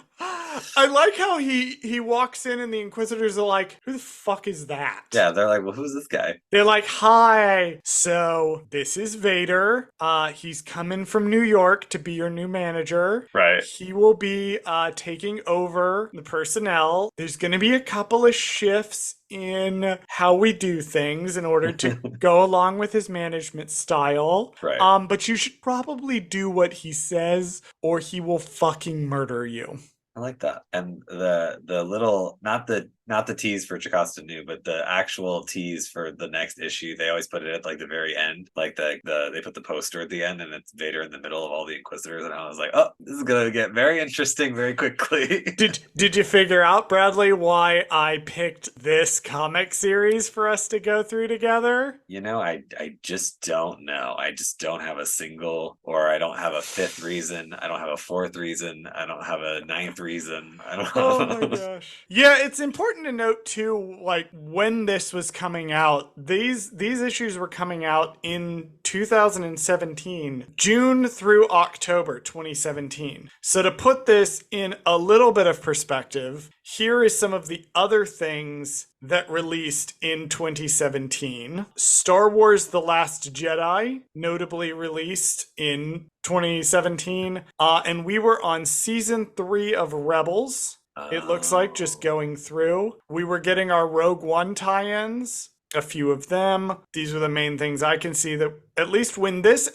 I like how he walks in and the Inquisitors are like, who the fuck is that? Yeah, they're like, well, who's this guy? They're like, hi. So this is Vader. He's coming from New York to be your new manager. Right. He will be taking over the personnel. There's going to be a couple of shifts in how we do things in order to go along with his management style. Right. But you should probably do what he says or he will fucking murder you. I like that. And the little, not the tease for Jocasta Nu, but the actual tease for the next issue, they always put it at like the very end. Like they put the poster at the end and it's Vader in the middle of all the Inquisitors. And I was like, oh, this is gonna get very interesting very quickly. Did you figure out, Bradley, why I picked this comic series for us to go through together? I just don't know. I just don't have a single, or I don't have a 5th reason. I don't have a 4th reason. I don't have a 9th reason. I don't know. Oh my gosh. Yeah, it's important to note too, like when this was coming out, these issues were coming out in 2017, June through October 2017. So to put this in a little bit of perspective, here is some of the other things that released in 2017. Star Wars The Last Jedi, notably released in 2017. And we were on season 3 of Rebels. It looks like, just going through. We were getting our Rogue One tie-ins, a few of them. These are the main things I can see that, at least when this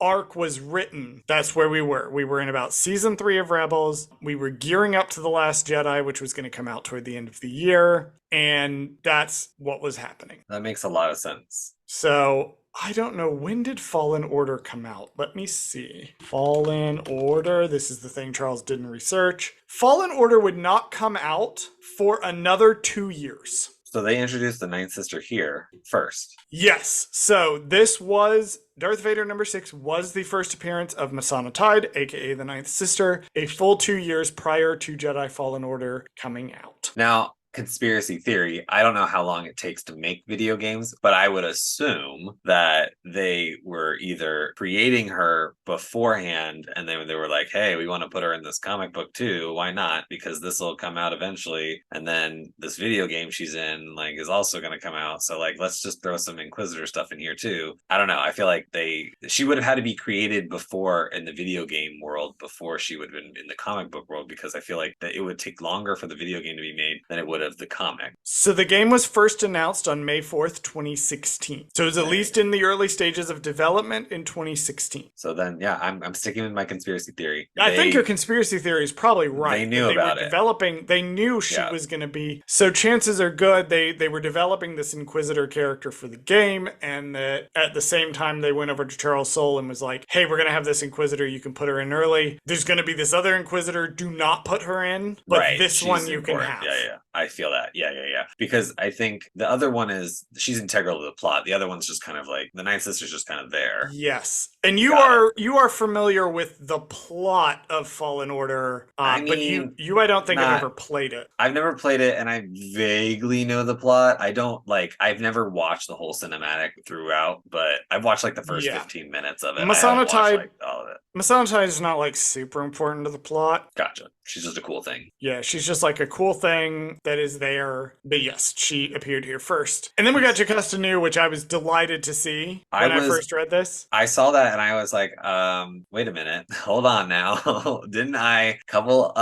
arc was written, that's where we were. We were in about season 3 of Rebels. We were gearing up to The Last Jedi, which was going to come out toward the end of the year. And that's what was happening. That makes a lot of sense. So I don't know, when did Fallen Order come out? Let me see. Fallen Order. This is the thing Charles didn't research. Fallen Order would not come out for another 2 years. So they introduced the Ninth Sister here first. Yes. So this was Darth Vader #6 was the first appearance of Masana Tide, aka the Ninth Sister, a full 2 years prior to Jedi Fallen Order coming out. Now, conspiracy theory, I don't know how long it takes to make video games, but I would assume that they were either creating her beforehand and then they were like, hey, we want to put her in this comic book too. Why not? Because this will come out eventually. And then this video game she's in like is also going to come out. So like, let's just throw some Inquisitor stuff in here too. I don't know. I feel like she would have had to be created before in the video game world before she would have been in the comic book world, because I feel like that it would take longer for the video game to be made than it would of the comic. So the game was first announced on May 4th, 2016. So it was at least in the early stages of development in 2016. So then, yeah, I'm sticking with my conspiracy theory. I think your conspiracy theory is probably right. They knew about it. They knew she was going to be. So chances are good they were developing this Inquisitor character for the game, and that at the same time they went over to Charles Soule and was like, hey, we're going to have this Inquisitor. You can put her in early. There's going to be this other Inquisitor. Do not put her in. But right. this one you can have. Yeah. I feel that. Yeah. Because I think the other one she's integral to the plot. The other one's just kind of like the Ninth Sister's just kind of there. Yes. And you are familiar with the plot of Fallen Order, but I don't think I've ever played it. I've never played it, and I vaguely know the plot. I've never watched the whole cinematic throughout, but I've watched like the first 15 minutes of it. Masana Tide, all of it. Masana Tide is not like super important to the plot. Gotcha. She's just a cool thing. Yeah, she's just like a cool thing that is there. But yes, she appeared here first. And then we got Jocasta Nu, which I was delighted to see when I first read this. I saw that and I was like, wait a minute. Hold on now. Didn't I couple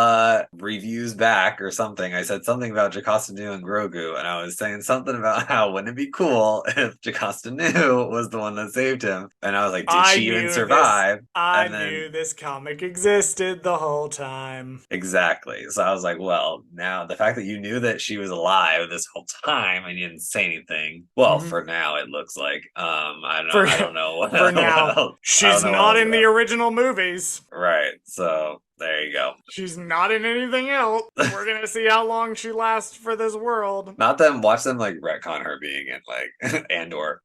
reviews back or something? I said something about Jocasta Nu and Grogu, and I was saying something about how wouldn't it be cool if Jocasta Nu was the one that saved him? And I was like, did she even survive? I knew this comic existed the whole time. Exactly. So I was like, well, now the fact that you knew that she was alive this whole time and you didn't say anything. Well, for now it looks like I don't know. For now, she's not in the original movies. Right. So there you go. She's not in anything else. We're gonna see how long she lasts for this world. Watch them like retcon her being in like Andor.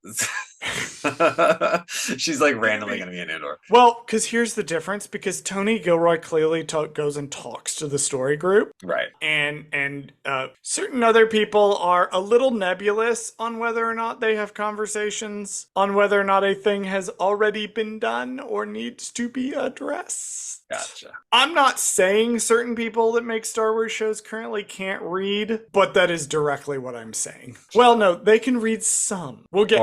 She's like randomly gonna be in Andor. Well, because here's the difference. Because Tony Gilroy clearly goes and talks to the story group, right? And certain other people are a little nebulous on whether or not they have conversations on whether or not a thing has already been done or needs to be addressed. Gotcha. I'm not saying certain people that make Star Wars shows currently can't read, but that is directly what I'm saying. Well, no, they can read some. We'll get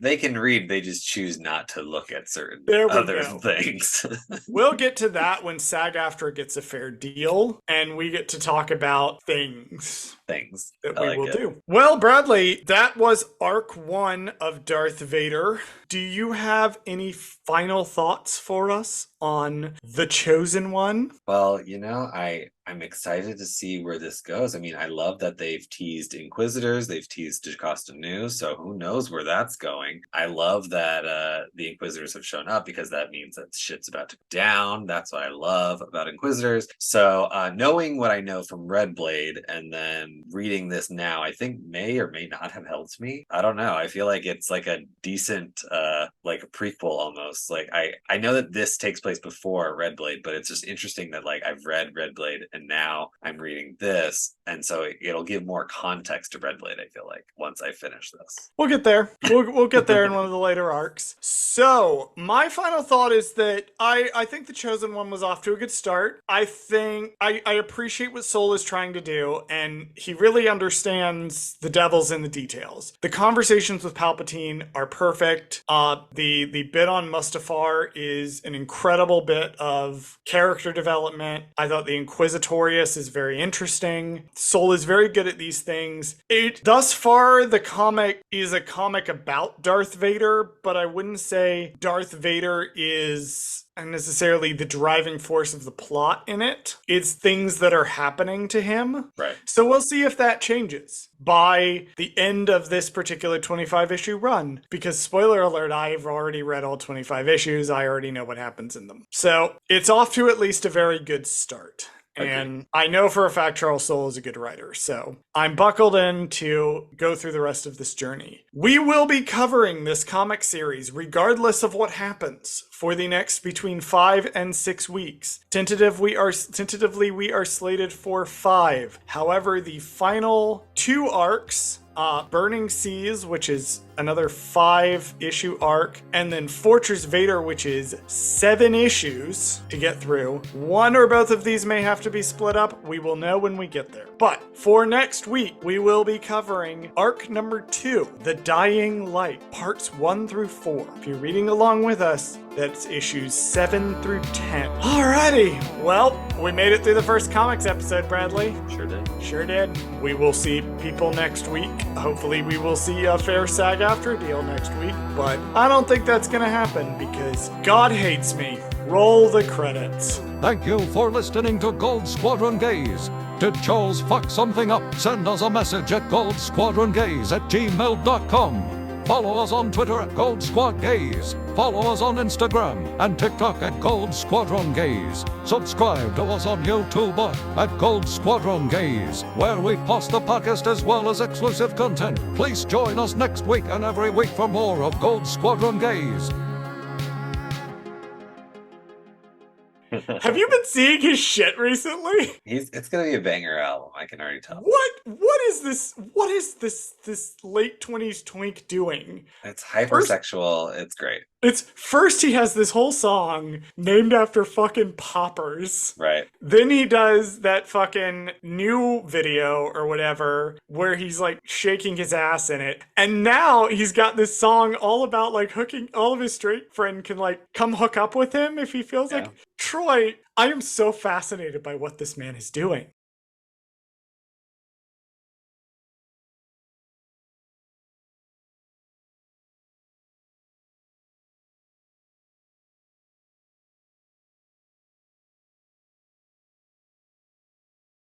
they can read, they just choose not to look at certain other things. We'll get to that when SAG-AFTRA gets a fair deal and we get to talk about things that we will do. Well, Bradley, that was Arc 1 of Darth Vader. Do you have any final thoughts for us on The Chosen One? Well, I'm excited to see where this goes. I mean, I love that they've teased Inquisitors, they've teased Jocasta Nu, so who knows where that's going. I love that the Inquisitors have shown up because that means that shit's about to go down. That's what I love about Inquisitors. So knowing what I know from Red Blade and then reading this now, I think may or may not have helped me. I don't know. I feel like it's like a decent like a prequel almost. Like I know that this takes place before Red Blade, but it's just interesting that like I've read Red Blade and now I'm reading this, and so it'll give more context to Red Blade, I feel like, once I finish this. We'll get there. We'll get there in one of the later arcs. So my final thought is that I think The Chosen One was off to a good start. I think I appreciate what Soule is trying to do, and he really understands the devil's in the details. The conversations with Palpatine are perfect. The bit on Mustafar is an incredible bit of character development. I thought the Inquisitorius is very interesting. Soule is very good at these things. Thus far, the comic is a comic about Darth Vader, but I wouldn't say Darth Vader is necessarily the driving force of the plot in it. It's things that are happening to him. Right. So we'll see if that changes by the end of this particular 25-issue run. Because spoiler alert, I've already read all 25 issues. I already know what happens in them. So it's off to at least a very good start. Agreed. And I know for a fact Charles Soule is a good writer, so I'm buckled in to go through the rest of this journey. We will be covering this comic series regardless of what happens for the next between 5 and 6 weeks. Tentatively, we are slated for 5. However, the final 2 arcs, Burning Seas, which is another 5-issue arc, and then Fortress Vader, which is 7 issues to get through. One or both of these may have to be split up. We will know when we get there. But for next week, we will be covering arc number 2, The Dying Light, parts 1 through 4. If you're reading along with us, that's issues 7 through 10. Alrighty, well, we made it through the first comics episode, Bradley. Sure did. Sure did. We will see people next week. Hopefully we will see a fair SAG-AFTRA deal next week, but I don't think that's gonna happen because God hates me. Roll the credits. Thank you for listening to Gold Squadron Gaze. Did Charles fuck something up? Send us a message at goldsquadrongaze@gmail.com. Follow us on Twitter at Gold Squad Gaze. Follow us on Instagram and TikTok at Gold Squadron Gaze. Subscribe to us on YouTube at Gold Squadron Gaze, where we post the podcast as well as exclusive content. Please join us next week and every week for more of Gold Squadron Gaze. Have you been seeing his shit recently? It's gonna be a banger album. I can already tell. What is this? What is this late 20s twink doing? It's hypersexual. It's great. It's first he has this whole song named after fucking poppers. Right. Then he does that fucking new video or whatever where he's like shaking his ass in it. And now he's got this song all about like hooking, all of his straight friend can like come hook up with him if he feels like. Troy, I am so fascinated by what this man is doing.